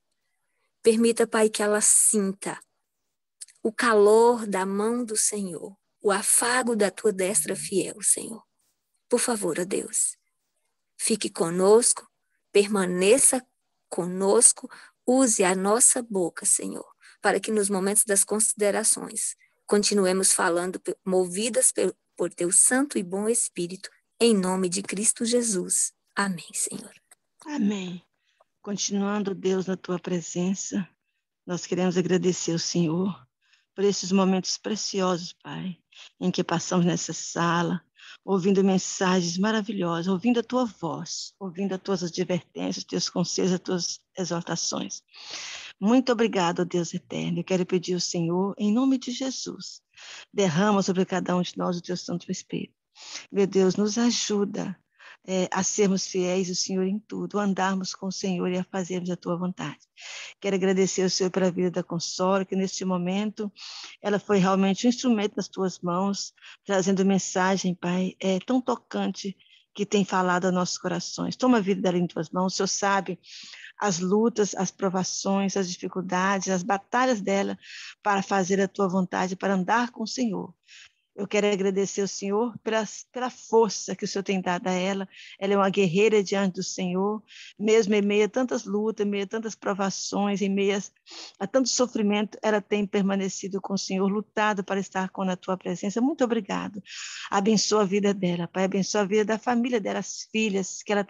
Permita, Pai, que ela sinta o calor da mão do Senhor, o afago da tua destra fiel, Senhor. Por favor, ó Deus, fique conosco, permaneça conosco, use a nossa boca, Senhor, para que nos momentos das considerações continuemos falando, movidas por teu santo e bom Espírito, em nome de Cristo Jesus. Amém, Senhor. Amém. Continuando, Deus, na tua presença, nós queremos agradecer ao Senhor por esses momentos preciosos, Pai, em que passamos nessa sala, ouvindo mensagens maravilhosas, ouvindo a tua voz, ouvindo as tuas advertências, os teus conselhos, as tuas exortações. Muito obrigado, Deus eterno. Eu quero pedir ao Senhor, em nome de Jesus, derrama sobre cada um de nós o teu Santo Espírito. Meu Deus, nos ajuda a sermos fiéis ao Senhor em tudo, a andarmos com o Senhor e a fazermos a tua vontade. Quero agradecer ao Senhor pela vida da Consola, que neste momento ela foi realmente um instrumento nas tuas mãos, trazendo mensagem, Pai, tão tocante que tem falado aos nossos corações. Toma a vida dela em tuas mãos, o Senhor sabe as lutas, as provações, as dificuldades, as batalhas dela para fazer a tua vontade, para andar com o Senhor. Eu quero agradecer ao Senhor pela força que o Senhor tem dado a ela. Ela é uma guerreira diante do Senhor, mesmo em meio a tantas lutas, em meio a tantas provações, em meio a tanto sofrimento, ela tem permanecido com o Senhor, lutado para estar na tua presença. Muito obrigado. Abençoa a vida dela, Pai, abençoa a vida da família dela, as filhas, que ela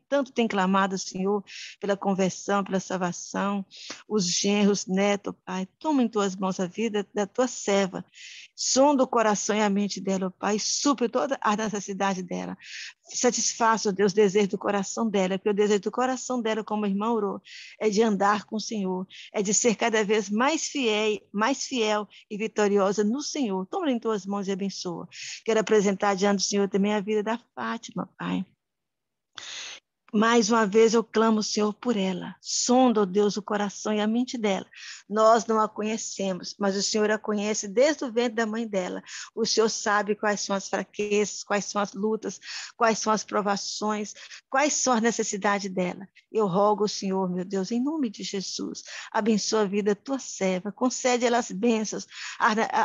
tanto tem clamado ao Senhor pela conversão, pela salvação, os genros, netos, Pai. Toma em tuas mãos a vida da tua serva. Sonda o coração e a mente dela, Pai, supre toda a necessidade dela. Satisfaça, Deus, o desejo do coração dela, porque o desejo do coração dela, como a irmã orou, é de andar com o Senhor, é de ser cada vez mais fiel e vitoriosa no Senhor. Toma em tuas mãos e abençoa. Quero apresentar diante do Senhor também a vida da Fátima, Pai. Mais uma vez eu clamo, Senhor, por ela. Sonda, ó Deus, o coração e a mente dela. Nós não a conhecemos, mas o Senhor a conhece desde o ventre da mãe dela. O Senhor sabe quais são as fraquezas, quais são as lutas, quais são as provações, quais são as necessidades dela. Eu rogo ao Senhor, meu Deus, em nome de Jesus, abençoa a vida da tua serva, concede ela as bênçãos,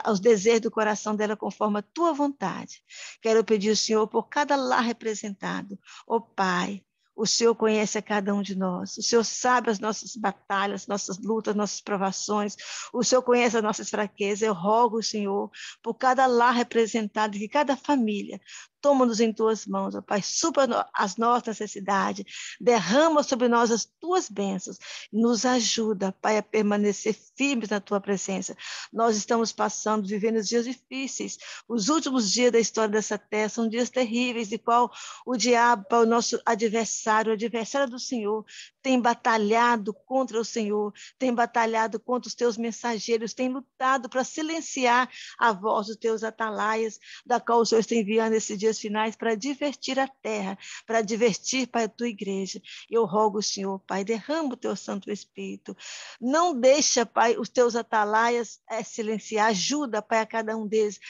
aos desejos do coração dela conforme a tua vontade. Quero pedir ao Senhor por cada lar representado. Ó Pai, o Senhor conhece a cada um de nós. O Senhor sabe as nossas batalhas, nossas lutas, nossas provações. O Senhor conhece as nossas fraquezas. Eu rogo o Senhor por cada lar representado, de cada família. Toma-nos em tuas mãos, ó Pai. Supra as nossas necessidades. Derrama sobre nós as tuas bênçãos. Nos ajuda, Pai, a permanecer firmes na tua presença. Nós estamos passando, vivendo dias difíceis. Os últimos dias da história dessa terra são dias terríveis, de qual o diabo, o nosso adversário, o adversário do Senhor, tem batalhado contra o Senhor, tem batalhado contra os teus mensageiros, tem lutado para silenciar a voz dos teus atalaias, da qual o Senhor está enviando esses dias finais para divertir a terra, para divertir, Pai, a tua igreja. Eu rogo o Senhor, Pai, derrama o teu Santo Espírito. Não deixa, Pai, os teus atalaias silenciar. Ajuda, Pai, a cada um deles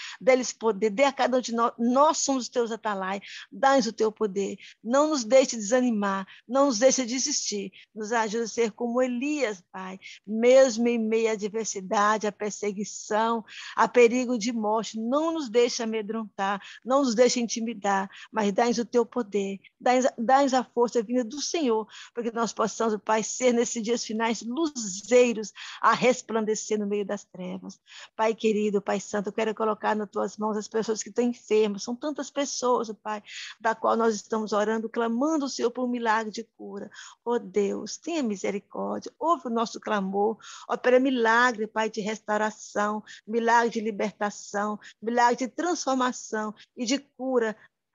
poder. Dê a cada um de nós. Nós somos os teus atalaias. Dá-nos o teu poder. Não nos deixe desanimar. Não nos deixe desistir. Nos ajuda a ser como Elias, Pai. Mesmo em meio à adversidade, à perseguição, a perigo de morte. Não nos deixe amedrontar. Não nos deixe intimidar, mas dá-nos o teu poder, dá-nos a força vinda do Senhor, para que nós possamos, Pai, ser nesses dias finais luzeiros a resplandecer no meio das trevas. Pai querido, Pai santo, eu quero colocar nas tuas mãos as pessoas que estão enfermas, são tantas pessoas, Pai, da qual nós estamos orando, clamando o Senhor por um milagre de cura. Oh Deus, tenha misericórdia, ouve o nosso clamor, opera milagre, Pai, de restauração, milagre de libertação, milagre de transformação e de cura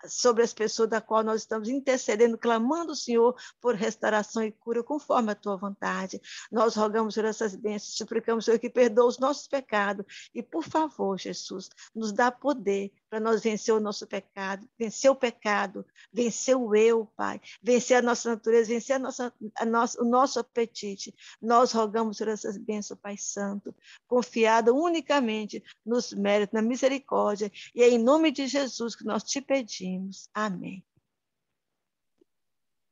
sobre as pessoas da qual nós estamos intercedendo, clamando o Senhor por restauração e cura conforme a tua vontade. Nós rogamos por essas bênçãos, suplicamos, Senhor, que perdoa os nossos pecados e, por favor, Jesus, nos dá poder para nós vencer o nosso pecado, vencer o pecado, vencer o eu, Pai, vencer a nossa natureza, vencer o nosso apetite. Nós rogamos por essas bênçãos, Pai Santo, confiada unicamente nos méritos, na misericórdia, e é em nome de Jesus que nós te pedimos. Amém.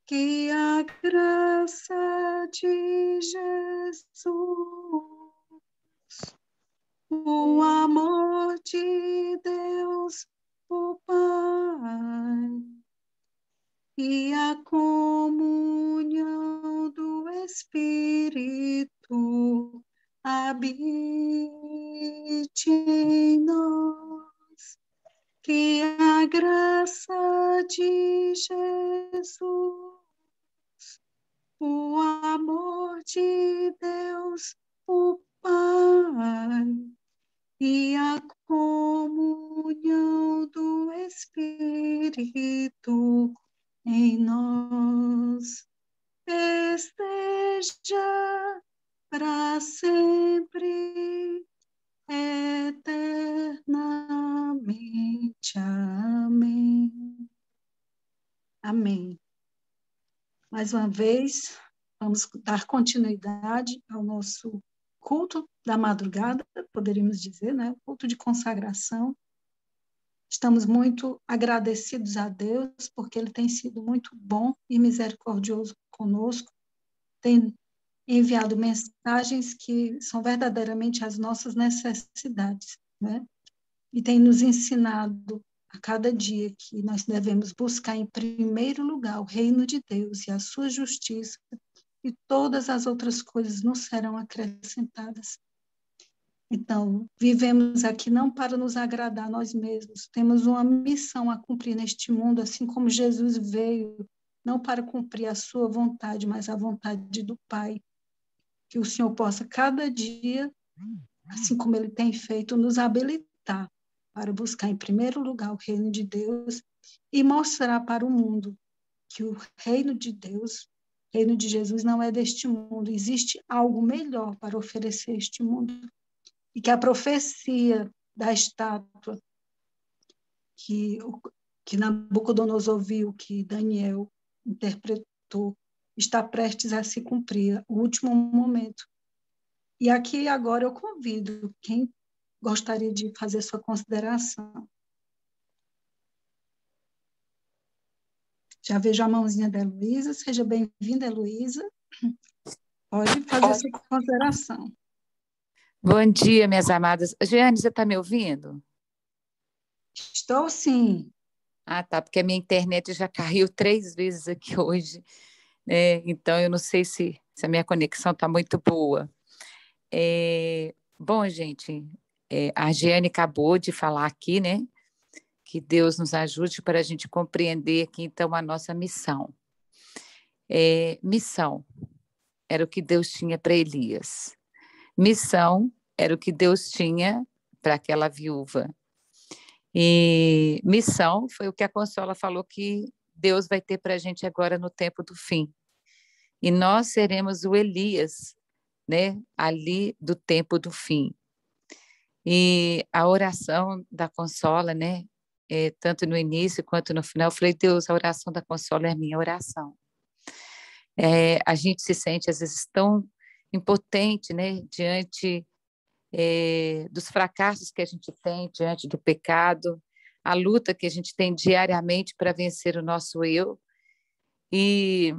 Que a graça de Jesus, o amor de Deus, o Pai, e a comunhão do Espírito habite em nós. Que a graça de Jesus, o amor de Deus, o Pai, e a comunhão do Espírito em nós esteja para sempre, eternamente. Amém. Amém. Mais uma vez, vamos dar continuidade ao nosso culto da madrugada, poderíamos dizer, né? Culto de consagração. Estamos muito agradecidos a Deus, porque Ele tem sido muito bom e misericordioso conosco, tem enviado mensagens que são verdadeiramente as nossas necessidades, né? e tem nos ensinado a cada dia que nós devemos buscar em primeiro lugar o reino de Deus e a sua justiça, e todas as outras coisas nos serão acrescentadas. Então, vivemos aqui não para nos agradar a nós mesmos, temos uma missão a cumprir neste mundo, assim como Jesus veio, não para cumprir a sua vontade, mas a vontade do Pai. Que o Senhor possa, cada dia, assim como Ele tem feito, nos habilitar para buscar, em primeiro lugar, o reino de Deus e mostrar para o mundo que o reino de Deus, o reino de Jesus não é deste mundo, existe algo melhor para oferecer a este mundo. E que a profecia da estátua que Nabucodonosor viu, que Daniel interpretou, está prestes a se cumprir, o último momento. E aqui agora eu convido quem gostaria de fazer sua consideração. Já vejo a mãozinha da Heloísa. Seja bem-vinda, Heloísa. Pode fazer sua consideração. Bom dia, minhas amadas. Jeane, você está me ouvindo? Estou sim. Ah, tá, porque a minha internet já caiu 3 vezes aqui hoje, né? Então eu não sei se a minha conexão está muito boa. Bom, gente, a Jeane acabou de falar aqui, né? Que Deus nos ajude para a gente compreender aqui, então, a nossa missão. Missão era o que Deus tinha para Elias. Missão era o que Deus tinha para aquela viúva. E missão foi o que a Consola falou que Deus vai ter para a gente agora no tempo do fim. E nós seremos o Elias, né, ali do tempo do fim. E a oração da Consola, né, tanto no início quanto no final, eu falei, Deus, a oração da Consola é a minha oração. A gente se sente, às vezes, tão impotente, né, diante dos fracassos que a gente tem, diante do pecado, a luta que a gente tem diariamente para vencer o nosso eu. E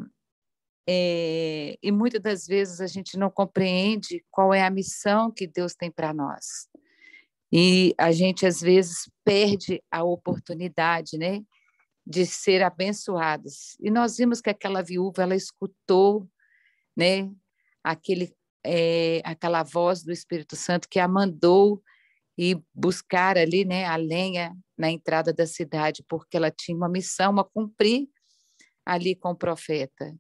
muitas das vezes a gente não compreende qual é a missão que Deus tem para nós. E a gente, às vezes, perde a oportunidade, né, de ser abençoados. E nós vimos que aquela viúva, ela escutou, né, aquela voz do Espírito Santo que a mandou ir buscar ali, né, a lenha na entrada da cidade, porque ela tinha uma missão a cumprir ali com o profeta.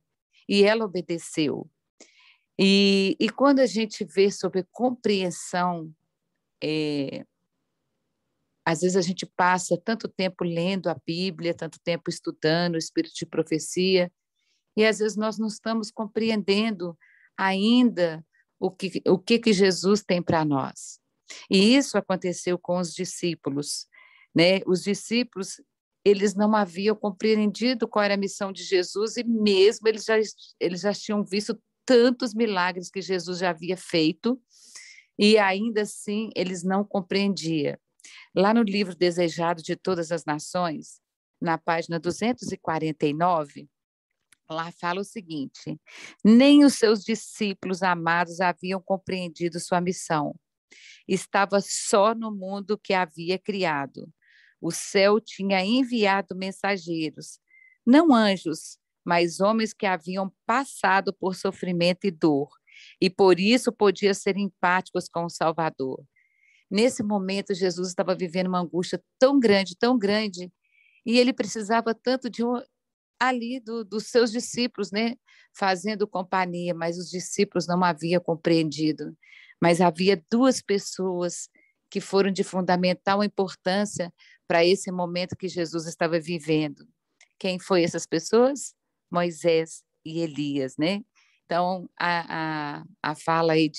E ela obedeceu. E quando a gente vê sobre compreensão, às vezes a gente passa tanto tempo lendo a Bíblia, tanto tempo estudando o Espírito de profecia, e às vezes nós não estamos compreendendo ainda o que Jesus tem para nós. E isso aconteceu com os discípulos, né? Os discípulos, eles não haviam compreendido qual era a missão de Jesus, e mesmo eles já tinham visto tantos milagres que Jesus já havia feito, e ainda assim eles não compreendiam. Lá no livro Desejado de Todas as Nações, na página 249, lá fala o seguinte: nem os seus discípulos amados haviam compreendido sua missão. Estava só no mundo que havia criado. O céu tinha enviado mensageiros, não anjos, mas homens que haviam passado por sofrimento e dor, e por isso podiam ser empáticos com o Salvador. Nesse momento, Jesus estava vivendo uma angústia tão grande, e ele precisava tanto de ali dos seus discípulos, né, fazendo companhia, mas os discípulos não haviam compreendido. Mas havia 2 pessoas que foram de fundamental importância para esse momento que Jesus estava vivendo. Quem foi essas pessoas? Moisés e Elias, né? Então, a fala aí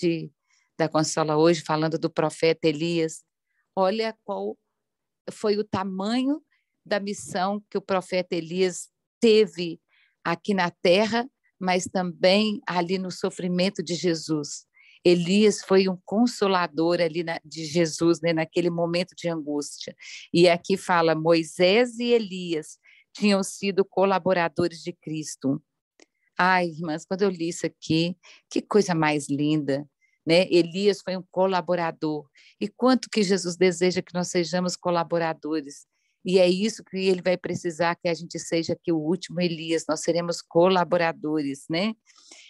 da Consola hoje, falando do profeta Elias, olha qual foi o tamanho da missão que o profeta Elias teve aqui na terra, mas também ali no sofrimento de Jesus. Elias foi um consolador ali de Jesus, né, naquele momento de angústia. E aqui fala, Moisés e Elias tinham sido colaboradores de Cristo. Ai, irmãs, quando eu li isso aqui, que coisa mais linda, né? Elias foi um colaborador. E quanto que Jesus deseja que nós sejamos colaboradores? E é isso que ele vai precisar que a gente seja aqui o último Elias, nós seremos colaboradores, né?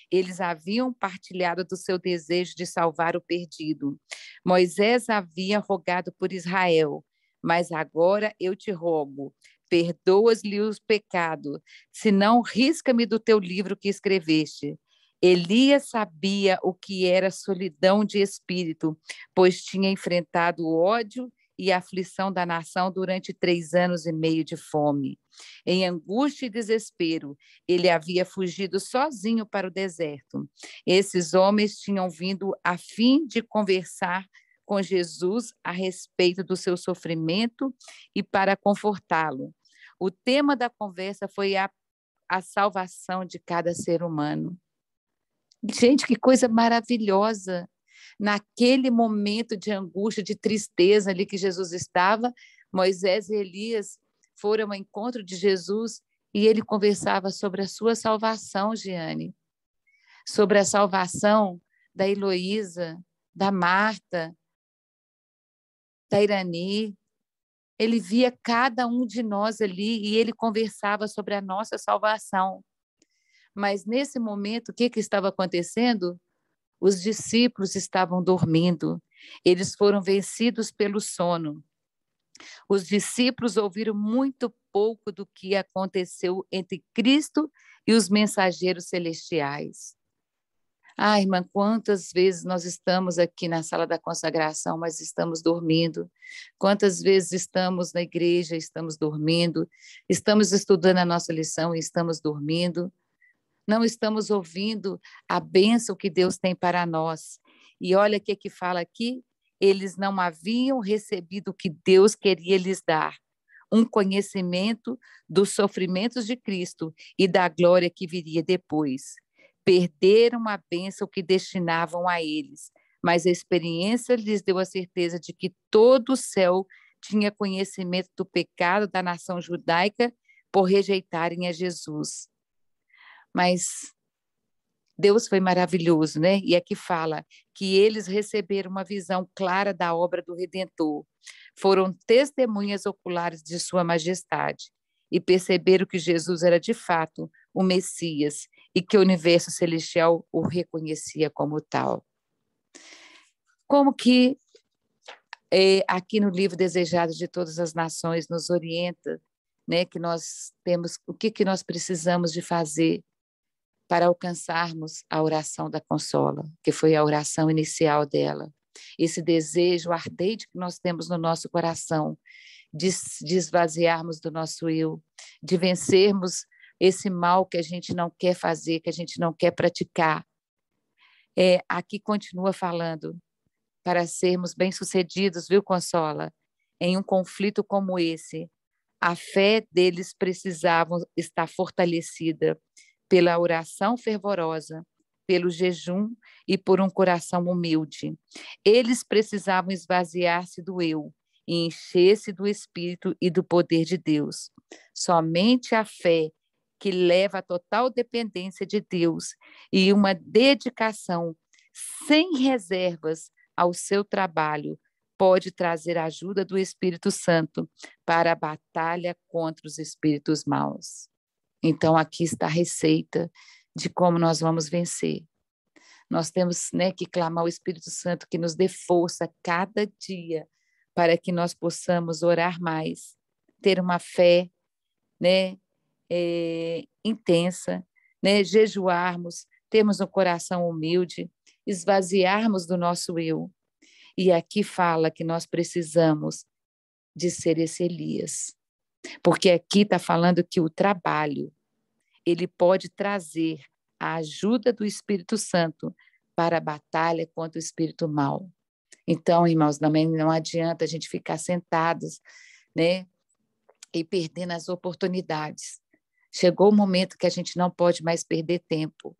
Eles haviam partilhado do seu desejo de salvar o perdido. Moisés havia rogado por Israel, mas agora eu te rogo, perdoas-lhe os pecados, senão risca-me do teu livro que escreveste. Elias sabia o que era solidão de espírito, pois tinha enfrentado o ódio e a aflição da nação durante 3 anos e meio de fome. Em angústia e desespero, ele havia fugido sozinho para o deserto. Esses homens tinham vindo a fim de conversar com Jesus a respeito do seu sofrimento e para confortá-lo. O tema da conversa foi a salvação de cada ser humano. Gente, que coisa maravilhosa! Naquele momento de angústia, de tristeza ali que Jesus estava, Moisés e Elias foram ao encontro de Jesus e ele conversava sobre a sua salvação, Giane, sobre a salvação da Heloísa, da Marta, da Irani. Ele via cada um de nós ali e ele conversava sobre a nossa salvação. Mas nesse momento, o que estava acontecendo? Os discípulos estavam dormindo, eles foram vencidos pelo sono. Os discípulos ouviram muito pouco do que aconteceu entre Cristo e os mensageiros celestiais. Ah, irmã, quantas vezes nós estamos aqui na sala da consagração, mas estamos dormindo? Quantas vezes estamos na igreja e estamos dormindo? Estamos estudando a nossa lição e estamos dormindo? Não estamos ouvindo a bênção que Deus tem para nós. E olha o que fala aqui, eles não haviam recebido o que Deus queria lhes dar, um conhecimento dos sofrimentos de Cristo e da glória que viria depois. Perderam a bênção que destinavam a eles, mas a experiência lhes deu a certeza de que todo o céu tinha conhecimento do pecado da nação judaica por rejeitarem a Jesus. Mas Deus foi maravilhoso, né? E aqui fala que eles receberam uma visão clara da obra do Redentor, foram testemunhas oculares de sua majestade e perceberam que Jesus era de fato o Messias e que o universo celestial o reconhecia como tal. Como que aqui no livro Desejados de Todas as Nações nos orienta, né, que nós temos, o que nós precisamos de fazer para alcançarmos a oração da Consola, que foi a oração inicial dela. Esse desejo ardente que nós temos no nosso coração de esvaziarmos do nosso eu, de vencermos esse mal que a gente não quer fazer, que a gente não quer praticar. Aqui continua falando, para sermos bem-sucedidos, viu, Consola? Em um conflito como esse, a fé deles precisava estar fortalecida pela oração fervorosa, pelo jejum e por um coração humilde. Eles precisavam esvaziar-se do eu e encher-se do Espírito e do poder de Deus. Somente a fé que leva a total dependência de Deus e uma dedicação sem reservas ao seu trabalho pode trazer a ajuda do Espírito Santo para a batalha contra os espíritos maus. Então, aqui está a receita de como nós vamos vencer. Nós temos, né, que clamar ao Espírito Santo que nos dê força cada dia para que nós possamos orar mais, ter uma fé, né, intensa, né, jejuarmos, termos um coração humilde, esvaziarmos do nosso eu. E aqui fala que nós precisamos de ser esse Elias, porque aqui está falando que o trabalho, ele pode trazer a ajuda do Espírito Santo para a batalha contra o espírito mau. Então, irmãos, também não adianta a gente ficar sentados, né, e perdendo as oportunidades. Chegou o momento que a gente não pode mais perder tempo.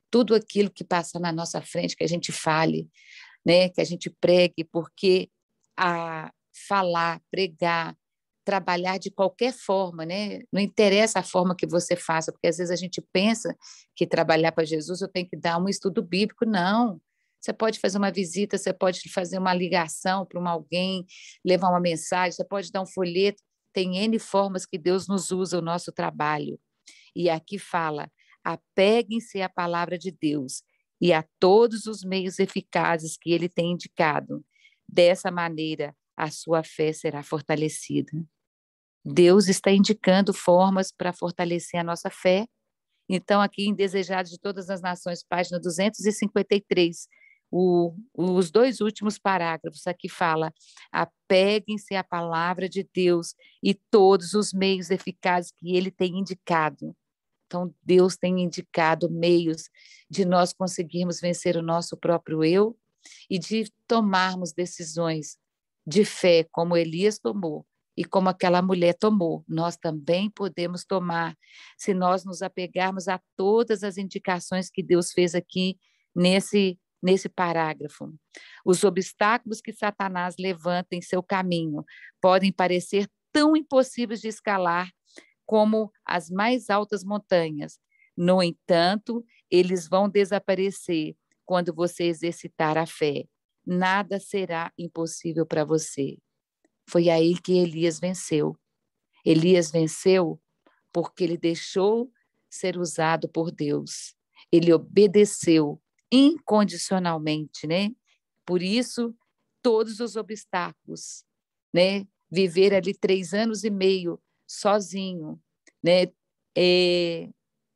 Tudo aquilo que passa na nossa frente, que a gente fale, né, que a gente pregue, porque a falar, pregar, trabalhar de qualquer forma, né? Não interessa a forma que você faça, porque às vezes a gente pensa que trabalhar para Jesus eu tenho que dar um estudo bíblico. Não, Você pode fazer uma visita, você pode fazer uma ligação para alguém, levar uma mensagem, você pode dar um folheto. Tem N formas que Deus nos usa o nosso trabalho. E aqui fala, apeguem-se à palavra de Deus e a todos os meios eficazes que ele tem indicado. Dessa maneira, a sua fé será fortalecida. Deus está indicando formas para fortalecer a nossa fé. Então, aqui em Desejados de Todas as Nações, página 253, os 2 últimos parágrafos aqui fala, apeguem-se à palavra de Deus e todos os meios eficazes que ele tem indicado. Então, Deus tem indicado meios de nós conseguirmos vencer o nosso próprio eu e de tomarmos decisões de fé, como Elias tomou e como aquela mulher tomou. Nós também podemos tomar, se nós nos apegarmos a todas as indicações que Deus fez aqui nesse parágrafo. Os obstáculos que Satanás levanta em seu caminho podem parecer tão impossíveis de escalar como as mais altas montanhas. No entanto, eles vão desaparecer quando você exercitar a fé. Nada será impossível para você. Foi aí que Elias venceu. Elias venceu porque ele deixou ser usado por Deus. Ele obedeceu incondicionalmente, né? Por isso, todos os obstáculos, né? Viver ali 3 anos e meio sozinho, né?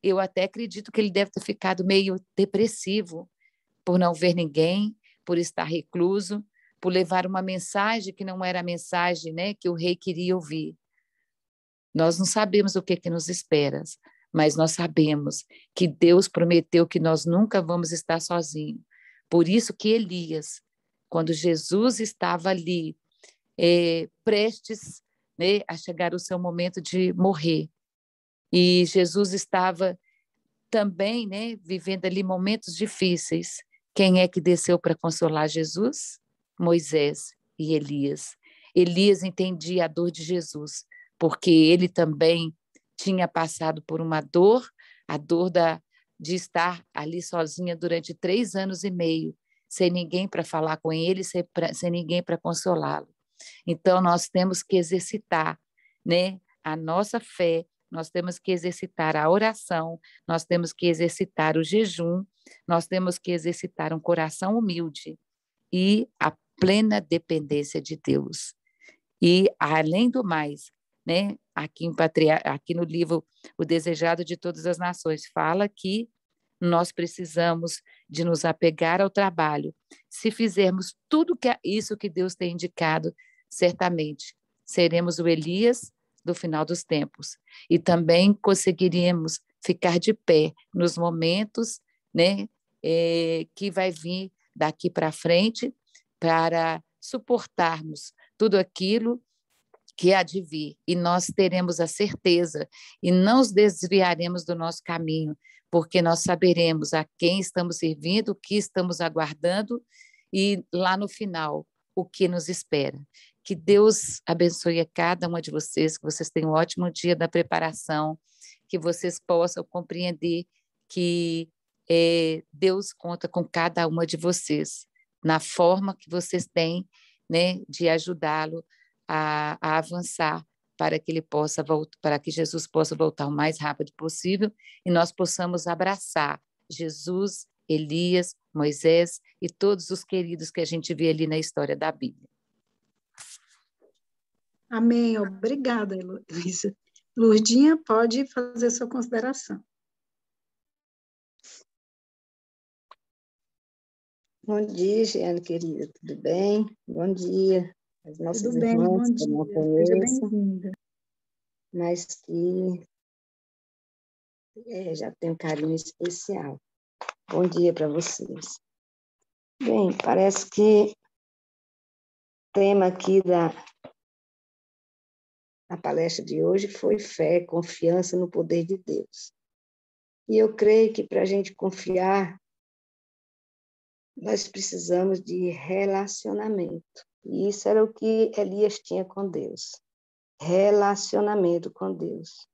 Eu até acredito que ele deve ter ficado meio depressivo por não ver ninguém, por estar recluso, por levar uma mensagem que não era a mensagem, né, que o rei queria ouvir. Nós não sabemos o que nos espera, mas nós sabemos que Deus prometeu que nós nunca vamos estar sozinhos. Por isso que Elias, quando Jesus estava ali, prestes, né, a chegar o seu momento de morrer, e Jesus estava também, né, vivendo ali momentos difíceis. Quem é que desceu para consolar Jesus? Moisés e Elias. Elias entendia a dor de Jesus, porque ele também tinha passado por uma dor, a dor de estar ali sozinha durante 3 anos e meio, sem ninguém para falar com ele, sem ninguém para consolá-lo. Então, nós temos que exercitar, né, a nossa fé, nós temos que exercitar a oração, nós temos que exercitar o jejum, nós temos que exercitar um coração humilde e a plena dependência de Deus. E, além do mais, né, aqui no livro O Desejado de Todas as Nações, fala que nós precisamos de nos apegar ao trabalho. Se fizermos tudo isso que Deus tem indicado, certamente seremos o Elias do final dos tempos. E também conseguiremos ficar de pé nos momentos, né, que vai vir daqui para frente, para suportarmos tudo aquilo que há de vir. E nós teremos a certeza e não nos desviaremos do nosso caminho, porque nós saberemos a quem estamos servindo, o que estamos aguardando e lá no final o que nos espera. Que Deus abençoe a cada uma de vocês, que vocês tenham um ótimo dia da preparação, que vocês possam compreender que Deus conta com cada uma de vocês, na forma que vocês têm, né, de ajudá-lo a avançar para que ele possa voltar, para que Jesus possa voltar o mais rápido possível e nós possamos abraçar Jesus, Elias, Moisés e todos os queridos que a gente vê ali na história da Bíblia. Amém. Obrigada, Heloísa. Lourdinha, pode fazer sua consideração. Bom dia, Jeane, querida. Tudo bem? Bom dia. As nossas Tudo bem, irmãs bom que eu não dia. Seja conheço, bem-vinda. mas que já tenho um carinho especial. Bom dia para vocês. Bem, parece que o tema aqui da palestra de hoje foi fé, confiança no poder de Deus. E eu creio que para a gente confiar, nós precisamos de relacionamento. E isso era o que Elias tinha com Deus. Relacionamento com Deus.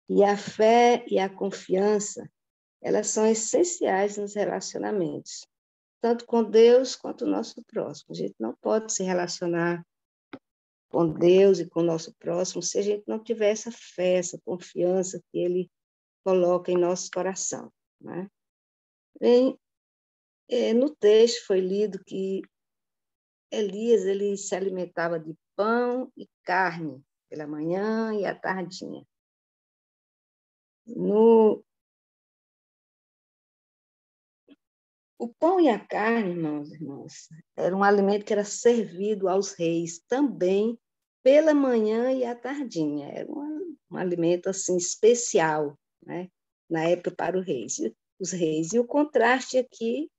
E a fé e a confiança, elas são essenciais nos relacionamentos. tanto com Deus quanto o nosso próximo. A gente não pode se relacionar com Deus e com o nosso próximo se a gente não tiver essa fé, essa confiança que Ele coloca em nosso coração, né? No texto foi lido que Elias ele se alimentava de pão e carne pela manhã e à tardinha. O pão e a carne, irmãos e irmãs, era um alimento que era servido aos reis também pela manhã e à tardinha. Era um alimento assim especial, né, na época para os reis. E o contraste aqui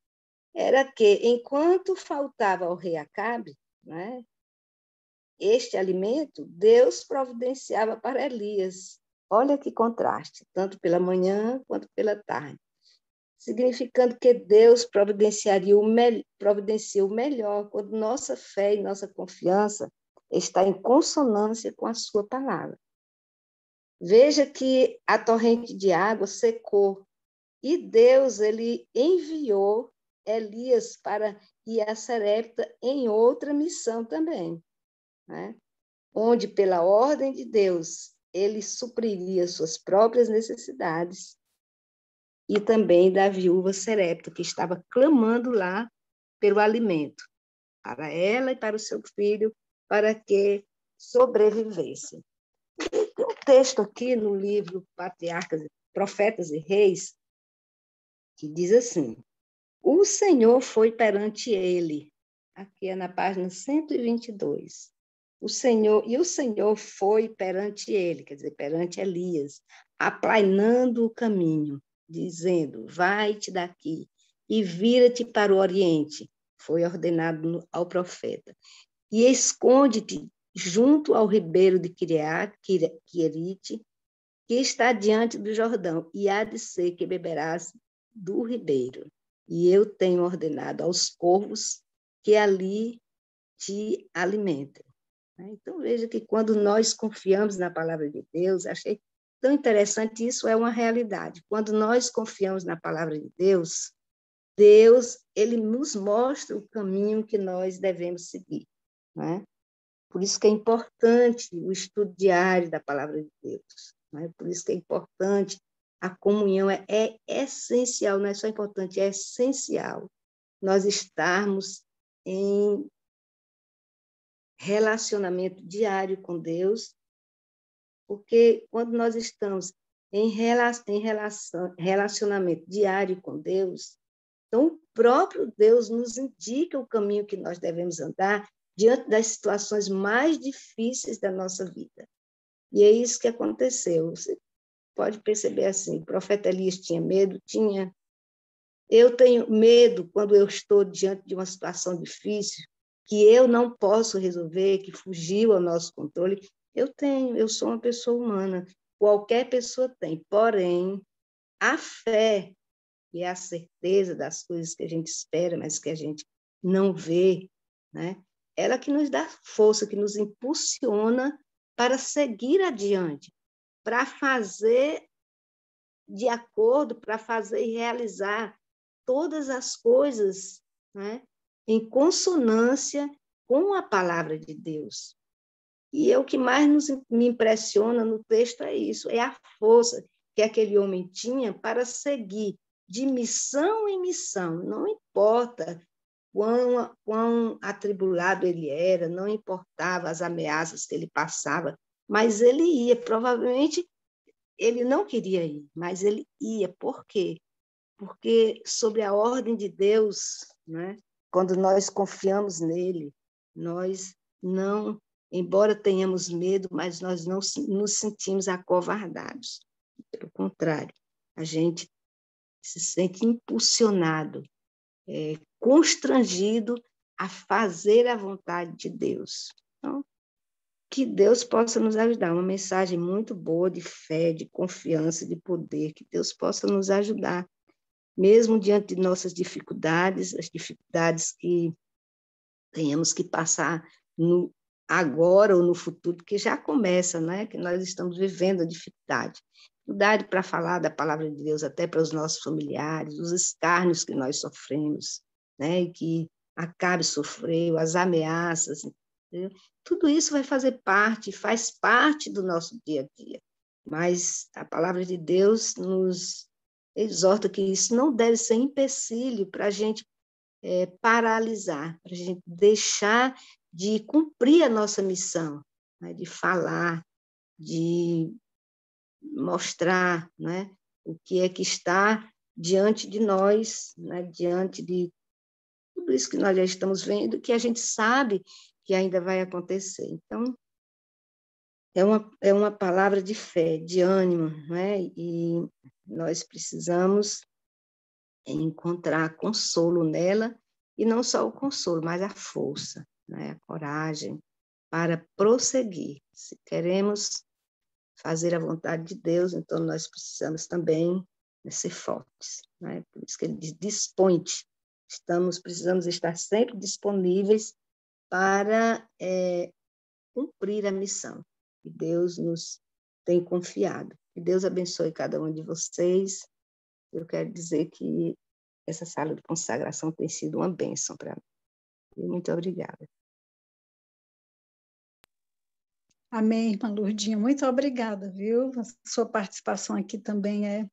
era que, enquanto faltava ao rei Acabe, né, este alimento, Deus providenciava para Elias. Olha que contraste, tanto pela manhã quanto pela tarde. Significando que Deus providencia o melhor quando nossa fé e nossa confiança está em consonância com a sua palavra. Veja que a torrente de água secou e Deus ele enviou Elias para ir a Sarepta em outra missão também, né? Onde, pela ordem de Deus, ele supriria suas próprias necessidades e também da viúva Sarepta, que estava clamando lá pelo alimento, para ela e para o seu filho, para que sobrevivessem. Tem um texto aqui no livro Patriarcas, Profetas e Reis, que diz assim: o Senhor foi perante ele, aqui é na página 122, o Senhor foi perante ele, quer dizer, perante Elias, aplainando o caminho, dizendo, vai-te daqui e vira-te para o oriente, foi ordenado ao profeta, e esconde-te junto ao ribeiro de Querite, que está diante do Jordão, e há de ser que beberás do ribeiro. E eu tenho ordenado aos corvos que ali te alimentem. Então, veja que quando nós confiamos na palavra de Deus, achei tão interessante, isso é uma realidade. Quando nós confiamos na palavra de Deus, ele nos mostra o caminho que nós devemos seguir, né? Por isso que é importante o estudo diário da palavra de Deus, né? Por isso que é importante a comunhão, é essencial, não é só importante, é essencial nós estarmos em relacionamento diário com Deus, porque quando nós estamos em relacionamento diário com Deus, então o próprio Deus nos indica o caminho que nós devemos andar diante das situações mais difíceis da nossa vida. E é isso que aconteceu. Você pode perceber assim, o profeta Elias tinha medo? Tinha. Eu tenho medo quando eu estou diante de uma situação difícil, que eu não posso resolver, que fugiu ao nosso controle. Eu sou uma pessoa humana, qualquer pessoa tem, porém, a fé, que é a certeza das coisas que a gente espera, mas que a gente não vê, né? Ela que nos dá força, que nos impulsiona para seguir adiante, para fazer de acordo, para fazer e realizar todas as coisas, né, em consonância com a palavra de Deus. E o que mais me impressiona no texto é isso, é a força que aquele homem tinha para seguir de missão em missão, não importa quão atribulado ele era, não importava as ameaças que ele passava, mas ele ia, provavelmente ele não queria ir, mas ele ia. Por quê? Porque sobre a ordem de Deus, né, quando nós confiamos nele, nós não, embora tenhamos medo, mas nós não nos sentimos acovardados. Pelo contrário, a gente se sente impulsionado, constrangido a fazer a vontade de Deus. Então, que Deus possa nos ajudar. Uma mensagem muito boa de fé, de confiança, de poder. Que Deus possa nos ajudar, mesmo diante de nossas dificuldades, as dificuldades que tenhamos que passar agora ou no futuro, porque já começa, né? Que nós estamos vivendo a dificuldade. Dificuldade para falar da palavra de Deus até para os nossos familiares, os escárnios que nós sofremos, né? E que acabe sofrer, as ameaças, entendeu? Tudo isso vai fazer parte, faz parte do nosso dia a dia. Mas a palavra de Deus nos exorta que isso não deve ser empecilho para a gente paralisar, para a gente deixar de cumprir a nossa missão, né? De falar, de mostrar, né? O que é que está diante de nós, né? Diante de tudo isso que nós já estamos vendo, que a gente sabe que ainda vai acontecer. Então, é uma palavra de fé, de ânimo, né? E nós precisamos encontrar consolo nela, e não só o consolo, mas a força, né? A coragem para prosseguir. Se queremos fazer a vontade de Deus, então nós precisamos também ser fortes, né? Por isso que ele diz, dispõe-te. Precisamos estar sempre disponíveis para cumprir a missão que Deus nos tem confiado. Que Deus abençoe cada um de vocês. Eu quero dizer que essa sala de consagração tem sido uma bênção para mim. Muito obrigada. Amém, irmã Lourdinha. Muito obrigada, viu? A sua participação aqui também é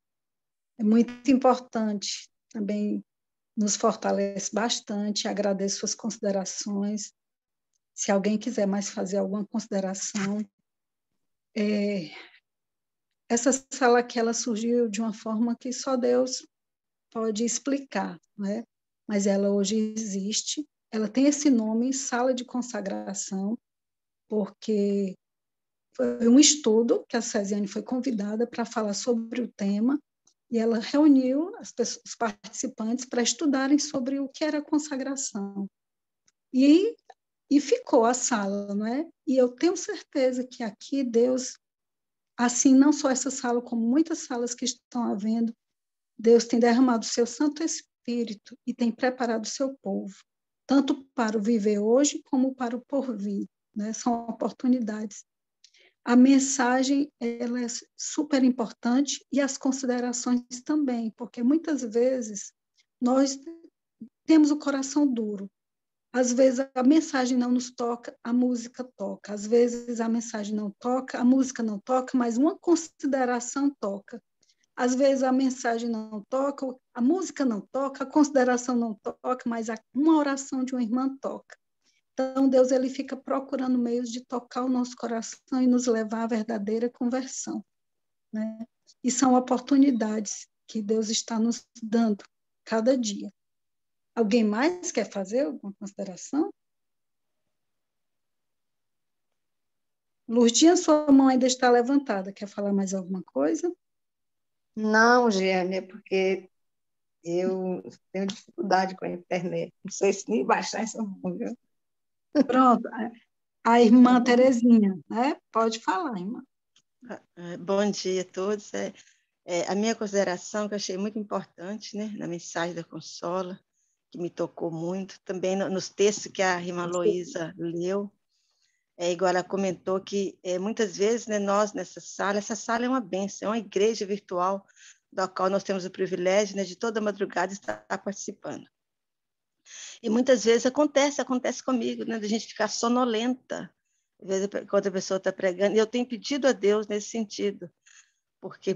muito importante. Também nos fortalece bastante. Agradeço suas considerações. Se alguém quiser mais fazer alguma consideração. Essa sala aqui, ela surgiu de uma forma que só Deus pode explicar, né? Mas ela hoje existe. Ela tem esse nome, Sala de Consagração, porque foi um estudo que a Cesiane foi convidada para falar sobre o tema, e ela reuniu os participantes para estudarem sobre o que era consagração. E ficou a sala, não é? E eu tenho certeza que aqui Deus, assim, não só essa sala, como muitas salas que estão havendo, Deus tem derramado o seu Santo Espírito e tem preparado o seu povo, tanto para o viver hoje como para o porvir, né? São oportunidades. A mensagem, ela é super importante, e as considerações também, porque muitas vezes nós temos o coração duro. Às vezes a mensagem não nos toca, a música toca. Às vezes a mensagem não toca, a música não toca, mas uma consideração toca. Às vezes a mensagem não toca, a música não toca, a consideração não toca, mas uma oração de uma irmã toca. Então, Deus, ele fica procurando meios de tocar o nosso coração e nos levar à verdadeira conversão, né? E são oportunidades que Deus está nos dando cada dia. Alguém mais quer fazer alguma consideração? Lourdinha, sua mão ainda está levantada. Quer falar mais alguma coisa? Não, Gênia, porque eu tenho dificuldade com a internet. Não sei se nem baixar essa mão, viu? Pronto. A irmã Terezinha, né? Pode falar, irmã. Bom dia a todos. A minha consideração, que eu achei muito importante, né, na mensagem da Consola, que me tocou muito, também nos textos que a irmã Luísa leu, igual ela comentou que muitas vezes, né, nós essa sala é uma bênção, é uma igreja virtual, da qual nós temos o privilégio, né, de toda madrugada estar participando. E muitas vezes acontece comigo, né, de a gente ficar sonolenta, às vezes, quando a pessoa está pregando, e eu tenho pedido a Deus nesse sentido, porque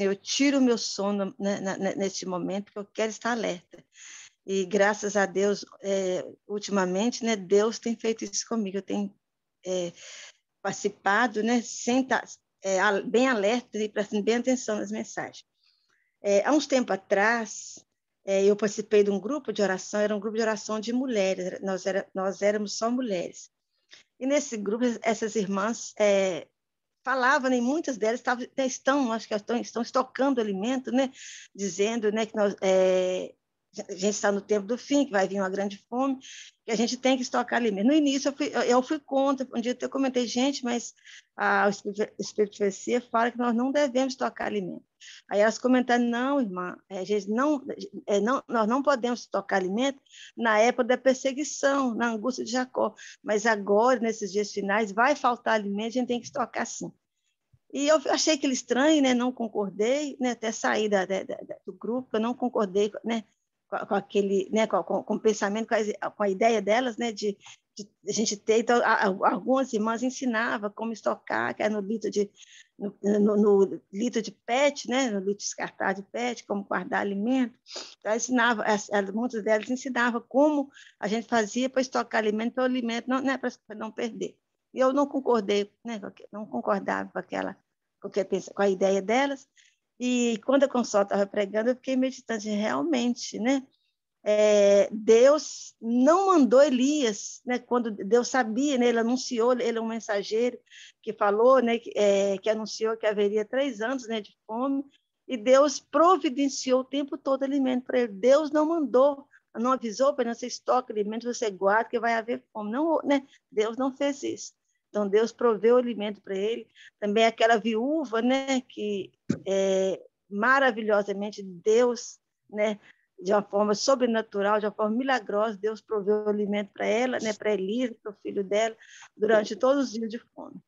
eu tiro o meu sono, né, nesse momento, porque eu quero estar alerta. E graças a Deus, ultimamente, né, Deus tem feito isso comigo, eu tenho participado, né, sem estar bem alerta e prestando bem atenção nas mensagens. Há uns tempos atrás, eu participei de um grupo de oração, era um grupo de oração de mulheres, nós éramos só mulheres. E nesse grupo, essas irmãs falavam, né, muitas delas estão estocando alimento, né, dizendo, né, que a gente está no tempo do fim, que vai vir uma grande fome, que a gente tem que estocar alimento. No início, eu fui contra. Um dia eu comentei, gente, mas o Espírito de Profecia fala que nós não devemos estocar alimento. Aí elas comentaram, não, irmã, nós não podemos estocar alimento na época da perseguição, na angústia de Jacó, mas agora, nesses dias finais, vai faltar alimento, a gente tem que estocar sim. E eu achei aquilo estranho, né? Não concordei, né? Até sair do grupo, eu não concordei, né, com aquele, né, com o pensamento, com a ideia delas, né, de a gente ter. Então, algumas irmãs ensinavam como estocar, que é no litro de PET, né, no litro descartável de PET, como guardar alimento. Então, ensinava, muitas delas ensinavam como a gente fazia para estocar alimento, para o alimento não, né, para não perder. E eu não concordei, né, não concordava com a ideia delas. E quando a Consola estava pregando, eu fiquei meditando, realmente, né? Deus não mandou Elias, né? Quando Deus sabia, né? Ele anunciou, ele é um mensageiro que falou, né? Que anunciou que haveria 3 anos, né, de fome, e Deus providenciou o tempo todo alimento para ele. Deus não mandou, não avisou para ele: você estoca alimento, você guarda, que vai haver fome. Não, né? Deus não fez isso. Então, Deus proveu alimento para ele. Também aquela viúva, né, que maravilhosamente Deus, né, de uma forma sobrenatural, de uma forma milagrosa, Deus proveu alimento para ela, né, para Elisa, para o filho dela, durante todos os dias de fome.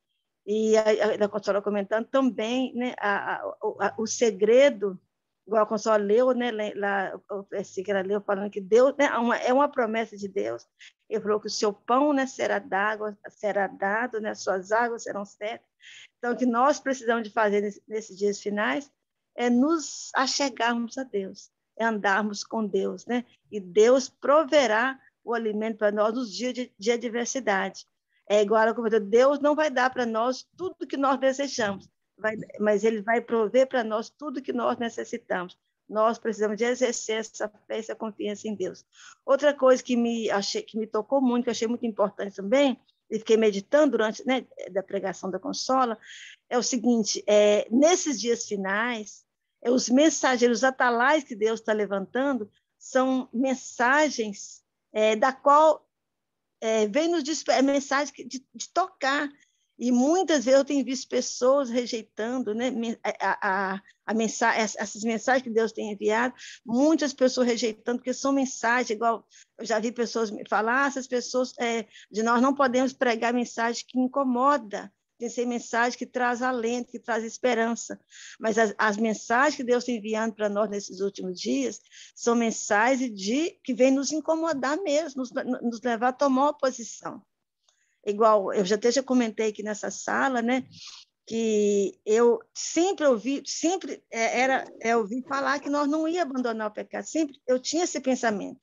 E a Consola comentando também, né, o segredo, igual a Consola leu, né, lá, o versículo que ela leu, falando que Deus, né, é uma promessa de Deus. Ele falou que o seu pão, né, será dado, né, suas águas serão certas. Então, o que nós precisamos de fazer nesses dias finais é nos achegarmos a Deus, é andarmos com Deus, né? E Deus proverá o alimento para nós nos dias de adversidade. É igual a comentou, Deus não vai dar para nós tudo que nós desejamos, mas Ele vai prover para nós tudo que nós necessitamos. Nós precisamos de exercer essa fé, essa confiança em Deus. Outra coisa que me tocou muito, que eu achei muito importante também, e fiquei meditando durante, né, da pregação da Consola, é o seguinte: nesses dias finais, os mensageiros, os atalais que Deus está levantando, são mensagens da qual vem nos despertar, mensagem de tocar. E muitas vezes eu tenho visto pessoas rejeitando, né, essas mensagens que Deus tem enviado, muitas pessoas rejeitando, porque são mensagens, igual eu já vi pessoas me falar, essas pessoas, de nós não podemos pregar mensagem que incomoda, tem que ser mensagem que traz alento, que traz esperança. Mas as mensagens que Deus está enviando para nós nesses últimos dias são mensagens que vêm nos incomodar mesmo, nos levar a tomar uma posição. Igual, eu já comentei aqui nessa sala, né, que eu sempre ouvi falar que nós não íamos abandonar o pecado. Sempre eu tinha esse pensamento,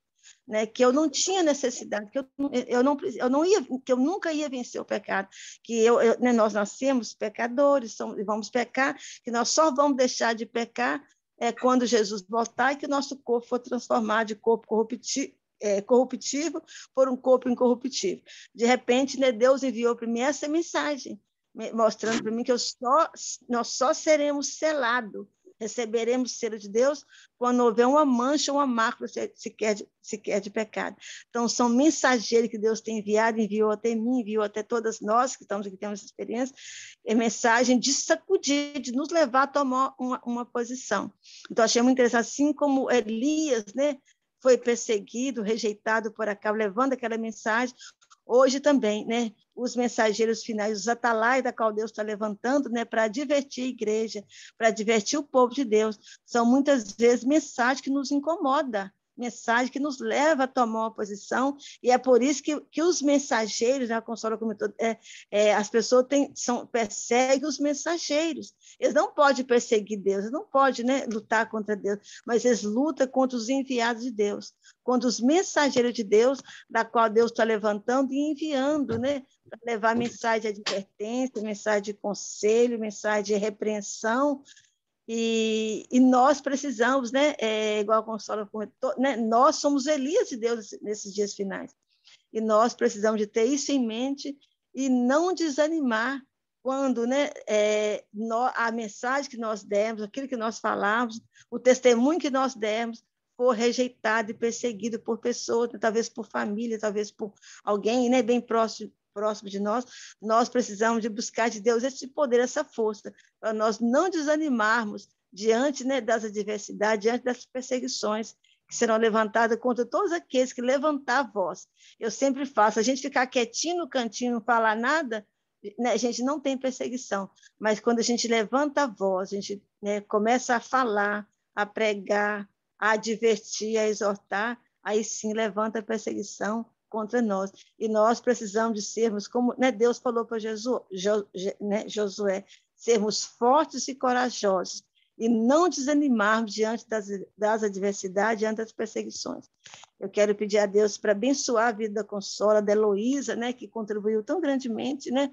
né, que eu não tinha necessidade, que eu nunca ia vencer o pecado, que né, nós nascemos pecadores, vamos pecar, que nós só vamos deixar de pecar quando Jesus voltar e que o nosso corpo for transformado de corpo corruptível por um corpo incorruptível. De repente, né, Deus enviou para mim essa mensagem, mostrando para mim que nós só seremos selados, receberemos o selo de Deus quando houver uma mancha, uma mácula sequer de pecado. Então, são mensageiros que Deus tem enviou até mim, enviou até todas nós que estamos aqui, temos essa experiência, mensagem de sacudir, de nos levar a tomar uma posição. Então, achei muito interessante, assim como Elias, né, foi perseguido, rejeitado por Acabe, levando aquela mensagem. Hoje também, né, os mensageiros finais, os atalais da qual Deus está levantando, né, para advertir a igreja, para advertir o povo de Deus, são muitas vezes mensagens que nos incomodam, mensagem que nos leva a tomar uma posição, e é por isso que os mensageiros, a Consola comentou, as pessoas perseguem os mensageiros. Eles não podem perseguir Deus, eles não podem, né, lutar contra Deus, mas eles lutam contra os enviados de Deus, contra os mensageiros de Deus, da qual Deus está levantando e enviando, né, para levar mensagem de advertência, mensagem de conselho, mensagem de repreensão. E nós precisamos, né, igual a Consola comentou, né, nós somos Elias de Deus nesses dias finais. E nós precisamos de ter isso em mente e não desanimar quando, né, a mensagem que nós demos, aquilo que nós falamos, o testemunho que nós demos, for rejeitado e perseguido por pessoas, talvez por família, talvez por alguém, né, bem próximo de nós. Nós precisamos de buscar de Deus esse poder, essa força, para nós não desanimarmos diante, né, das adversidades, diante das perseguições que serão levantadas contra todos aqueles que levantar a voz. Eu sempre faço, a gente ficar quietinho no cantinho, não falar nada, né, a gente não tem perseguição, mas quando a gente levanta a voz, a gente, né, começa a falar, a pregar, a advertir, a exortar, aí sim levanta a perseguição contra nós. E nós precisamos de sermos, como, né, Deus falou para Josué, sermos fortes e corajosos, e não desanimarmos diante das adversidades, diante das perseguições. Eu quero pedir a Deus para abençoar a vida da Consola, da Heloísa, né, que contribuiu tão grandemente, né,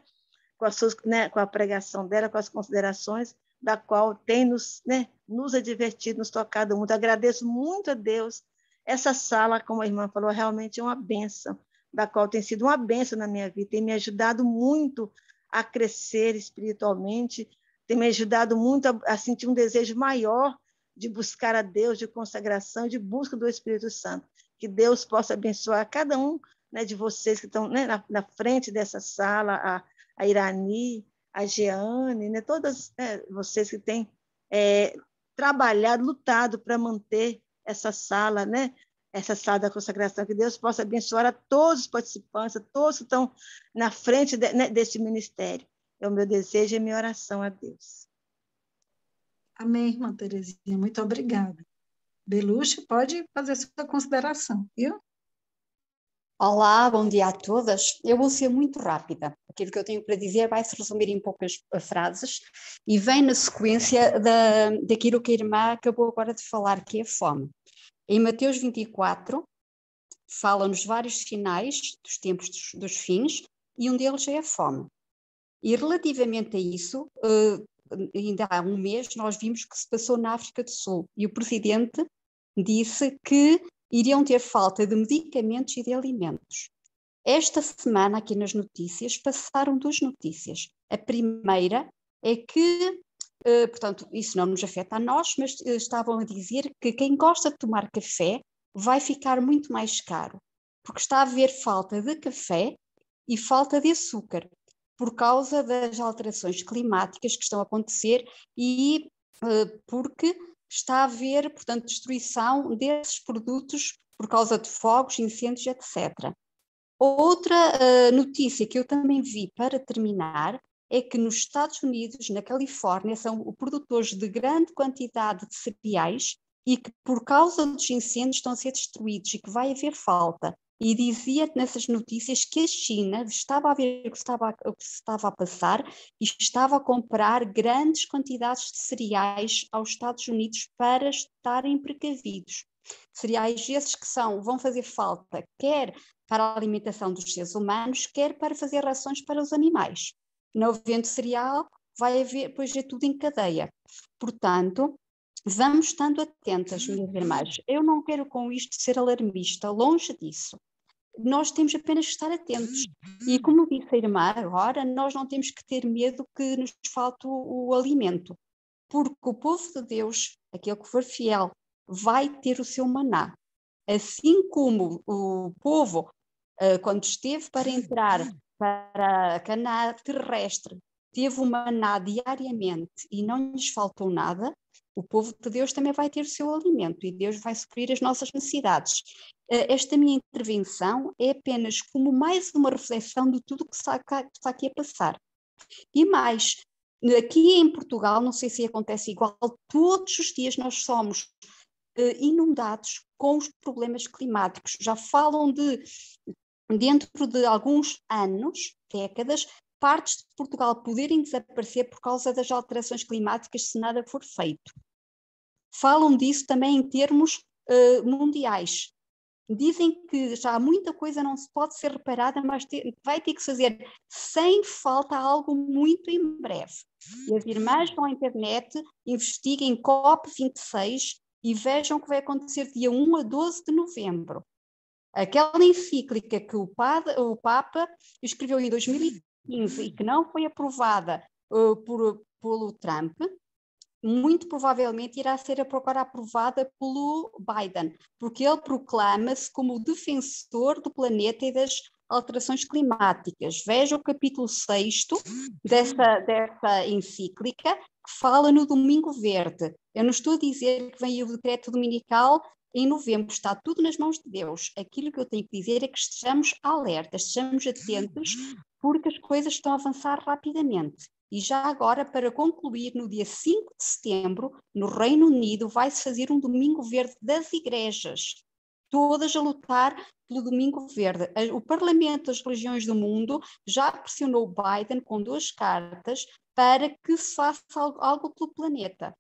com a pregação dela, com as considerações, da qual tem nos advertido, nos tocado muito. Agradeço muito a Deus. Essa sala, como a irmã falou, realmente é uma bênção, da qual tem sido uma bênção na minha vida, tem me ajudado muito a crescer espiritualmente, tem me ajudado muito a sentir um desejo maior de buscar a Deus, de consagração, de busca do Espírito Santo. Que Deus possa abençoar cada um, né, de vocês que estão, né, na frente dessa sala, a Irani, a Jeane, né, todas, né, vocês que têm trabalhado, lutado para manter essa sala, né, essa sala da consagração, que Deus possa abençoar a todos os participantes, a todos que estão na frente desse ministério. É o meu desejo e a minha oração a Deus. Amém, irmã Terezinha, muito obrigada. Beluche, pode fazer sua consideração, viu? Olá, bom dia a todas. Eu vou ser muito rápida. Aquilo que eu tenho para dizer vai se resumir em poucas frases e vem na sequência daquilo que a irmã acabou agora de falar, que é a fome. Em Mateus 24, fala-nos vários sinais dos tempos dos fins e um deles é a fome. E relativamente a isso, ainda há um mês nós vimos que se passou na África do Sul e o presidente disse que iriam ter falta de medicamentos e de alimentos. Esta semana, aqui nas notícias, passaram duas notícias. A primeira é que, portanto, isso não nos afeta a nós, mas estavam a dizer que quem gosta de tomar café vai ficar muito mais caro, porque está a haver falta de café e falta de açúcar, por causa das alterações climáticas que estão a acontecer e porque está a haver, portanto, destruição desses produtos por causa de fogos, incêndios, etc. Outra notícia que eu também vi para terminar é que nos Estados Unidos, na Califórnia, são produtores de grande quantidade de cereais e que por causa dos incêndios estão a ser destruídos e que vai haver falta. E dizia nessas notícias que a China estava a ver o que estava a passar e estava a comprar grandes quantidades de cereais aos Estados Unidos para estarem precavidos. Cereais esses que vão fazer falta quer para a alimentação dos seres humanos, quer para fazer rações para os animais. Não havendo cereal, vai haver, pois é tudo em cadeia. Portanto, vamos estando atentas, minhas irmãs. Eu não quero com isto ser alarmista, longe disso. Nós temos apenas que estar atentos. E como disse a irmã agora, nós não temos que ter medo que nos falte o alimento, porque o povo de Deus, aquele que for fiel, vai ter o seu maná. Assim como o povo, quando esteve para entrar para a Canaã terrestre, teve o maná diariamente e não lhes faltou nada, o povo de Deus também vai ter o seu alimento e Deus vai suprir as nossas necessidades. Esta minha intervenção é apenas como mais uma reflexão de tudo que está aqui a passar. E mais, aqui em Portugal, não sei se acontece igual, todos os dias nós somos inundados com os problemas climáticos. Já falam de, dentro de alguns anos, décadas, partes de Portugal poderem desaparecer por causa das alterações climáticas se nada for feito. Falam disso também em termos mundiais. Dizem que já há muita coisa não se pode ser reparada, mas vai ter que fazer sem falta algo muito em breve. E as irmãs vão à internet, investiguem COP26 e vejam o que vai acontecer dia 1 a 12 de novembro. Aquela encíclica que o Papa escreveu em 2015 e que não foi aprovada pelo Trump, muito provavelmente irá ser agora aprovada pelo Biden, porque ele proclama-se como o defensor do planeta e das alterações climáticas. Veja o capítulo 6 dessa encíclica, que fala no Domingo Verde. Eu não estou a dizer que vem o decreto dominical em novembro, está tudo nas mãos de Deus. Aquilo que eu tenho que dizer é que estejamos alertas, estejamos atentos, porque as coisas estão a avançar rapidamente. E já agora, para concluir, no dia 5 de setembro, no Reino Unido, vai-se fazer um Domingo Verde das igrejas, todas a lutar pelo Domingo Verde. O Parlamento das Religiões do Mundo já pressionou o Biden com 2 cartas para que se faça algo pelo planeta.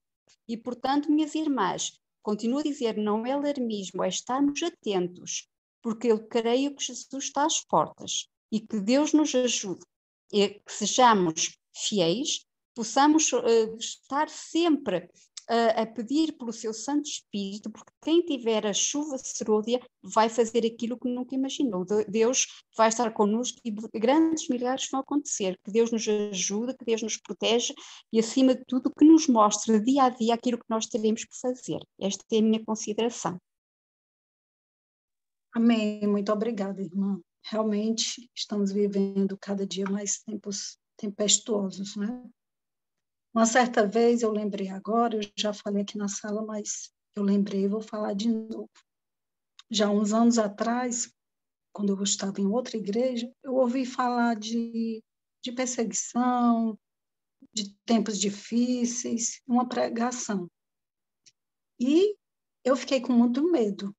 E, portanto, minhas irmãs, continuo a dizer, não é alarmismo, é estarmos atentos, porque eu creio que Jesus está às portas e que Deus nos ajude, e que sejamos fiéis, possamos estar sempre a pedir pelo seu Santo Espírito, porque quem tiver a chuva serôdia vai fazer aquilo que nunca imaginou. Deus vai estar connosco e grandes milagres vão acontecer. Que Deus nos ajude, que Deus nos protege e, acima de tudo, que nos mostre dia a dia aquilo que nós teremos que fazer. Esta é a minha consideração. Amém. Muito obrigada, irmã. Realmente estamos vivendo cada dia mais tempos tempestuosos, né? Uma certa vez, eu lembrei agora, eu já falei aqui na sala, mas eu lembrei e vou falar de novo. Já uns anos atrás, quando eu estava em outra igreja, eu ouvi falar de perseguição, de tempos difíceis, uma pregação. E eu fiquei com muito medo.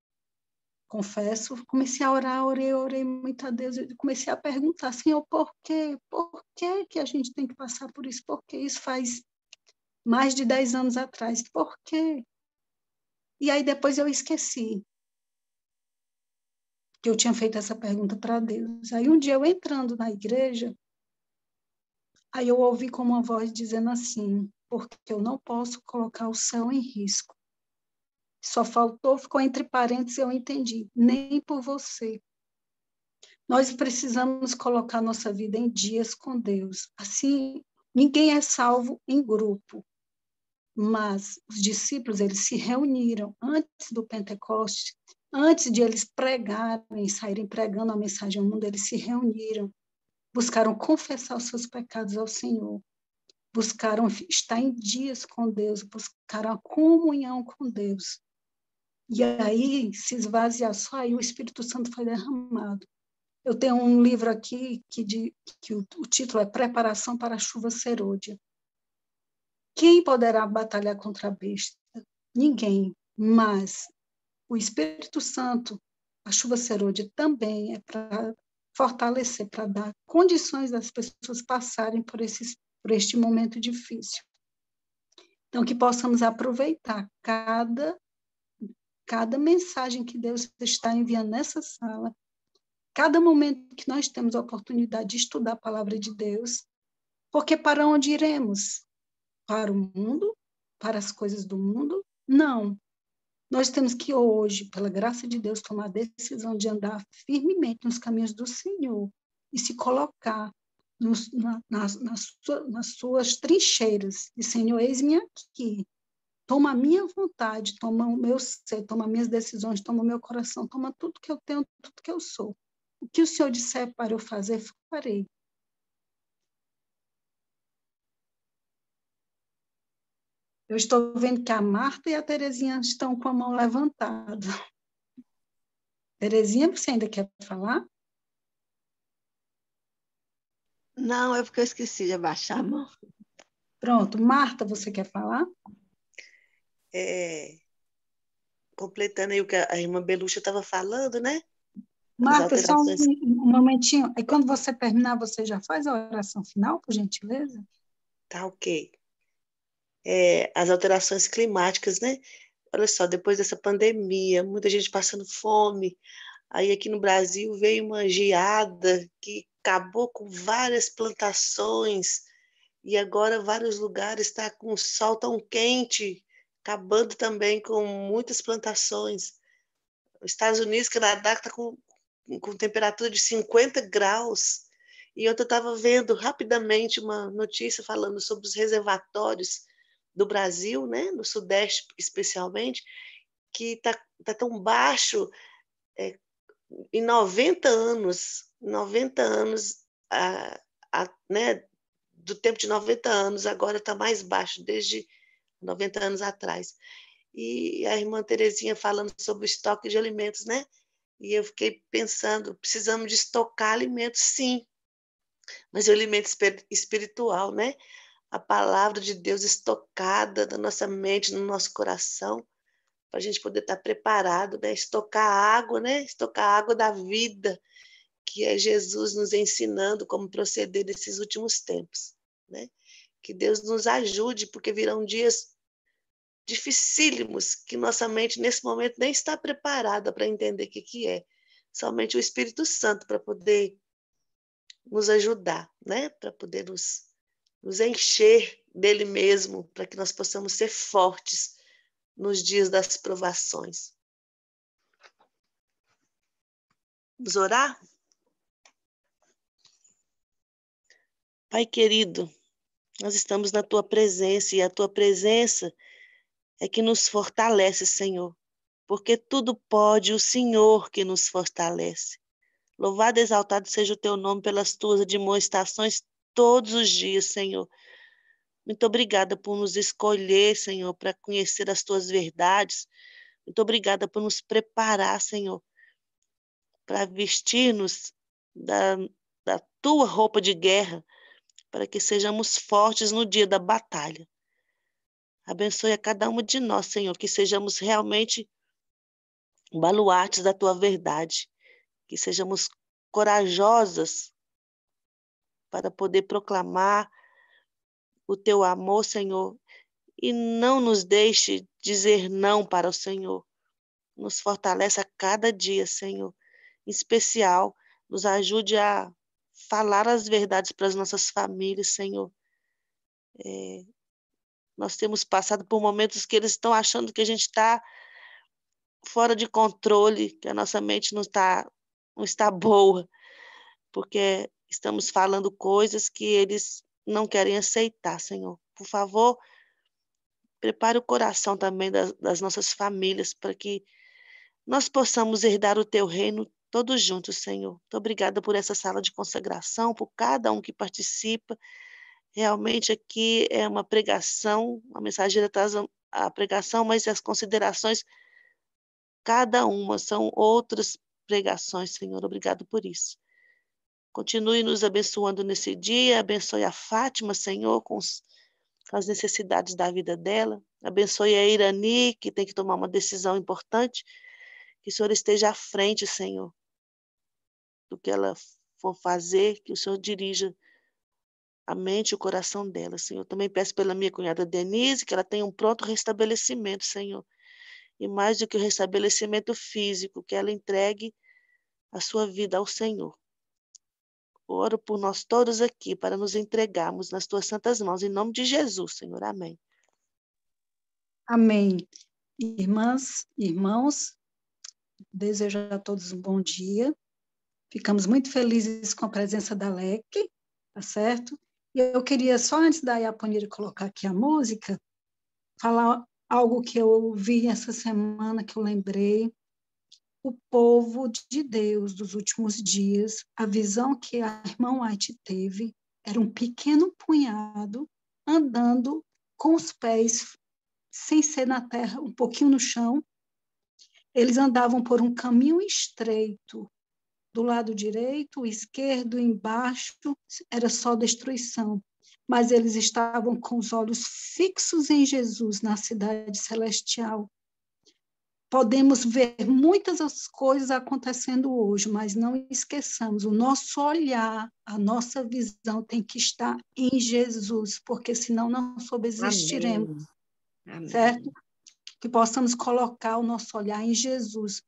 Confesso, comecei a orar, orei muito a Deus, e comecei a perguntar, Senhor, por quê? Por que que a gente tem que passar por isso? Porque isso faz mais de 10 anos atrás. Por quê? E aí depois eu esqueci que eu tinha feito essa pergunta para Deus. Aí um dia eu entrando na igreja, aí eu ouvi como uma voz dizendo assim, porque eu não posso colocar o céu em risco. Só faltou, ficou entre parênteses, eu entendi, nem por você. Nós precisamos colocar nossa vida em dias com Deus. Assim, ninguém é salvo em grupo. Mas os discípulos, eles se reuniram antes do Pentecoste, antes de eles pregarem, saírem pregando a mensagem ao mundo, eles se reuniram, buscaram confessar os seus pecados ao Senhor, buscaram estar em dias com Deus, buscaram a comunhão com Deus. E aí se esvaziar só, aí o Espírito Santo foi derramado. Eu tenho um livro aqui que o título é Preparação para a Chuva Serôdia. Quem poderá batalhar contra a besta? Ninguém, mas o Espírito Santo, a chuva serôdia, também é para fortalecer, para dar condições das pessoas passarem por este momento difícil. Então, que possamos aproveitar cada mensagem que Deus está enviando nessa sala, cada momento que nós temos a oportunidade de estudar a palavra de Deus, porque para onde iremos? Para o mundo? Para as coisas do mundo? Não. Nós temos que hoje, pela graça de Deus, tomar a decisão de andar firmemente nos caminhos do Senhor e se colocar nas suas trincheiras. E, Senhor, eis-me aqui. Toma a minha vontade, toma o meu ser, toma minhas decisões, toma o meu coração, toma tudo que eu tenho, tudo que eu sou. O que o Senhor disser para eu fazer, farei. Eu estou vendo que a Marta e a Terezinha estão com a mão levantada. Terezinha, você ainda quer falar? Não, é porque eu esqueci de abaixar a mão. Pronto. Marta, você quer falar? Completando aí o que a irmã Belucha estava falando, né? Marta, só um momentinho. E quando você terminar, você já faz a oração final, por gentileza? Tá, ok. As alterações climáticas, né? Olha só, depois dessa pandemia, muita gente passando fome. Aí aqui no Brasil veio uma geada que acabou com várias plantações e agora vários lugares estão com o sol tão quente, acabando também com muitas plantações. Os Estados Unidos, Canadá, está com temperatura de 50 graus. E ontem eu estava vendo rapidamente uma notícia falando sobre os reservatórios do Brasil, né, no Sudeste especialmente, que tá tão baixo. Em 90 anos, né, do tempo de 90 anos, agora está mais baixo, desde 90 anos atrás. E a irmã Terezinha falando sobre o estoque de alimentos, né? E eu fiquei pensando, precisamos de estocar alimentos, sim. mas é o alimento espiritual, né? A palavra de Deus estocada na nossa mente, no nosso coração, para a gente poder estar preparado, né? Estocar água, né? Estocar a água da vida, que é Jesus nos ensinando como proceder nesses últimos tempos, né? Que Deus nos ajude, porque virão dias dificílimos, que nossa mente, nesse momento, nem está preparada para entender o que é. Somente o Espírito Santo para poder nos ajudar, né? Para poder nos encher dele mesmo, para que nós possamos ser fortes nos dias das provações. Vamos orar? Pai querido, nós estamos na tua presença e a tua presença é que nos fortalece, Senhor, porque tudo pode o Senhor que nos fortalece. Louvado e exaltado seja o teu nome pelas tuas demonstrações todos os dias, Senhor. Muito obrigada por nos escolher, Senhor, para conhecer as tuas verdades. Muito obrigada por nos preparar, Senhor, para vestir-nos da tua roupa de guerra, para que sejamos fortes no dia da batalha. Abençoe a cada uma de nós, Senhor, que sejamos realmente baluartes da tua verdade, que sejamos corajosas para poder proclamar o teu amor, Senhor, e não nos deixe dizer não para o Senhor. Nos fortaleça a cada dia, Senhor. Em especial, nos ajude a falar as verdades para as nossas famílias, Senhor. Nós temos passado por momentos que eles estão achando que a gente está fora de controle, que a nossa mente não está boa, porque estamos falando coisas que eles não querem aceitar, Senhor. Por favor, prepare o coração também das nossas famílias para que nós possamos herdar o teu reino todos juntos, Senhor. Muito obrigada por essa sala de consagração, por cada um que participa. Realmente aqui é uma pregação, a mensageira traz a pregação, mas as considerações, cada uma são outras pregações, Senhor. Obrigado por isso. Continue nos abençoando nesse dia, abençoe a Fátima, Senhor, com as necessidades da vida dela. Abençoe a Irani, que tem que tomar uma decisão importante. Que o Senhor esteja à frente, Senhor, do que ela for fazer, que o Senhor dirija a mente e o coração dela, Senhor. Também peço pela minha cunhada Denise, que ela tenha um pronto restabelecimento, Senhor. E mais do que o restabelecimento físico, que ela entregue a sua vida ao Senhor. Oro por nós todos aqui, para nos entregarmos nas tuas santas mãos, em nome de Jesus, Senhor. Amém. Amém. Irmãs, irmãos, desejo a todos um bom dia. Ficamos muito felizes com a presença da Leque, tá certo? E eu queria, só antes da Iaponira colocar aqui a música, falar algo que eu ouvi essa semana, que eu lembrei. O povo de Deus dos últimos dias, a visão que a irmã White teve era um pequeno punhado andando com os pés sem ser na terra, um pouquinho no chão. Eles andavam por um caminho estreito, do lado direito, o esquerdo, embaixo, era só destruição. Mas eles estavam com os olhos fixos em Jesus, na cidade celestial. Podemos ver muitas das coisas acontecendo hoje, mas não esqueçamos, o nosso olhar, a nossa visão tem que estar em Jesus, porque senão não subsistiremos, Amém. certo? Que possamos colocar o nosso olhar em Jesus.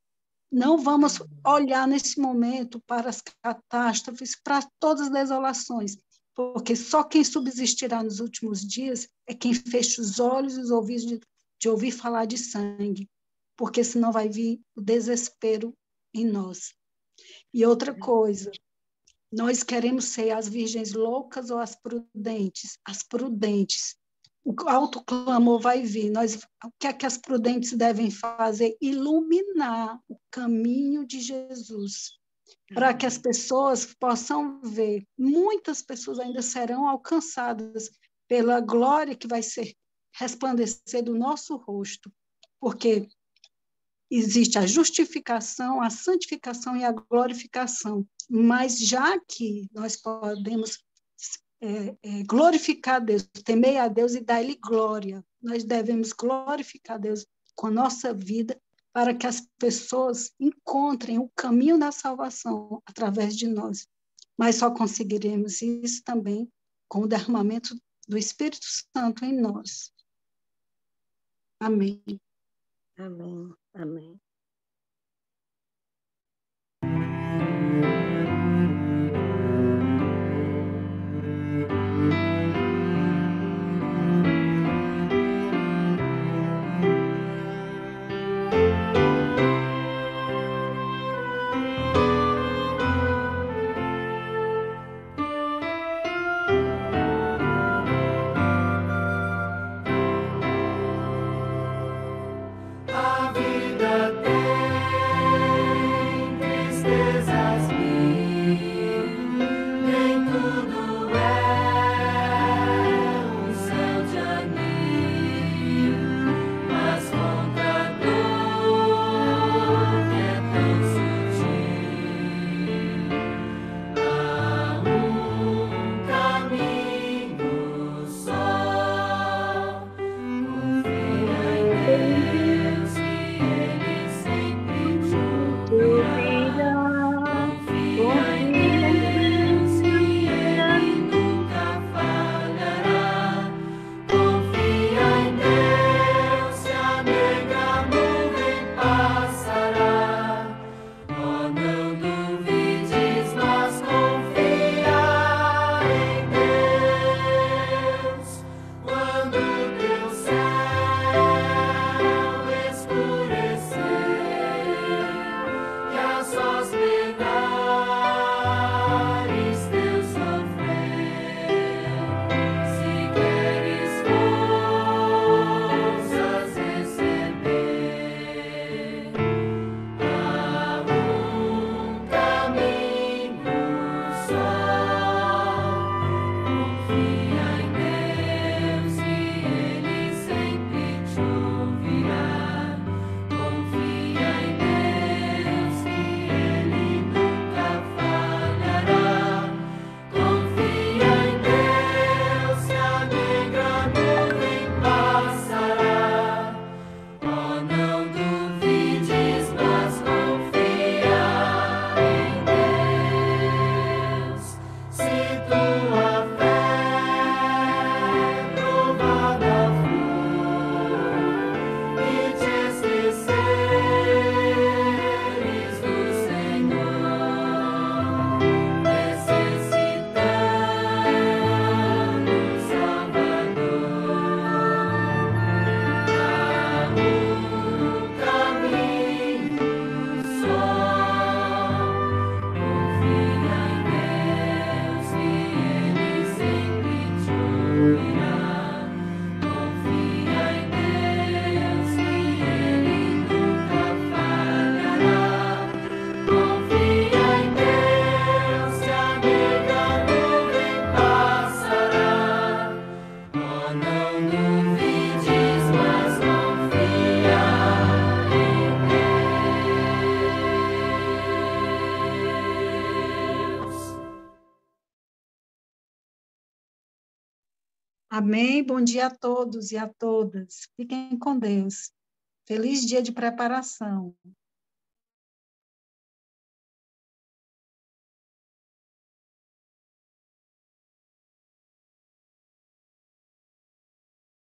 Não vamos olhar nesse momento para as catástrofes, para todas as desolações, porque só quem subsistirá nos últimos dias é quem fecha os olhos e os ouvidos de ouvir falar de sangue, porque senão vai vir o desespero em nós. E outra coisa, nós queremos ser as virgens loucas ou as prudentes? As prudentes. O autoclamor vai vir. O que é que as prudentes devem fazer? Iluminar o caminho de Jesus, para que as pessoas possam ver. Muitas pessoas ainda serão alcançadas pela glória que vai ser resplandecer do nosso rosto, porque existe a justificação, a santificação e a glorificação. Mas já que nós podemos glorificar a Deus, temer a Deus e dar-lhe glória, nós devemos glorificar a Deus com a nossa vida para que as pessoas encontrem o caminho da salvação através de nós. Mas só conseguiremos isso também com o derramamento do Espírito Santo em nós. Amém. Amém. Amém. Amém. Bom dia a todos e a todas. Fiquem com Deus. Feliz dia de preparação.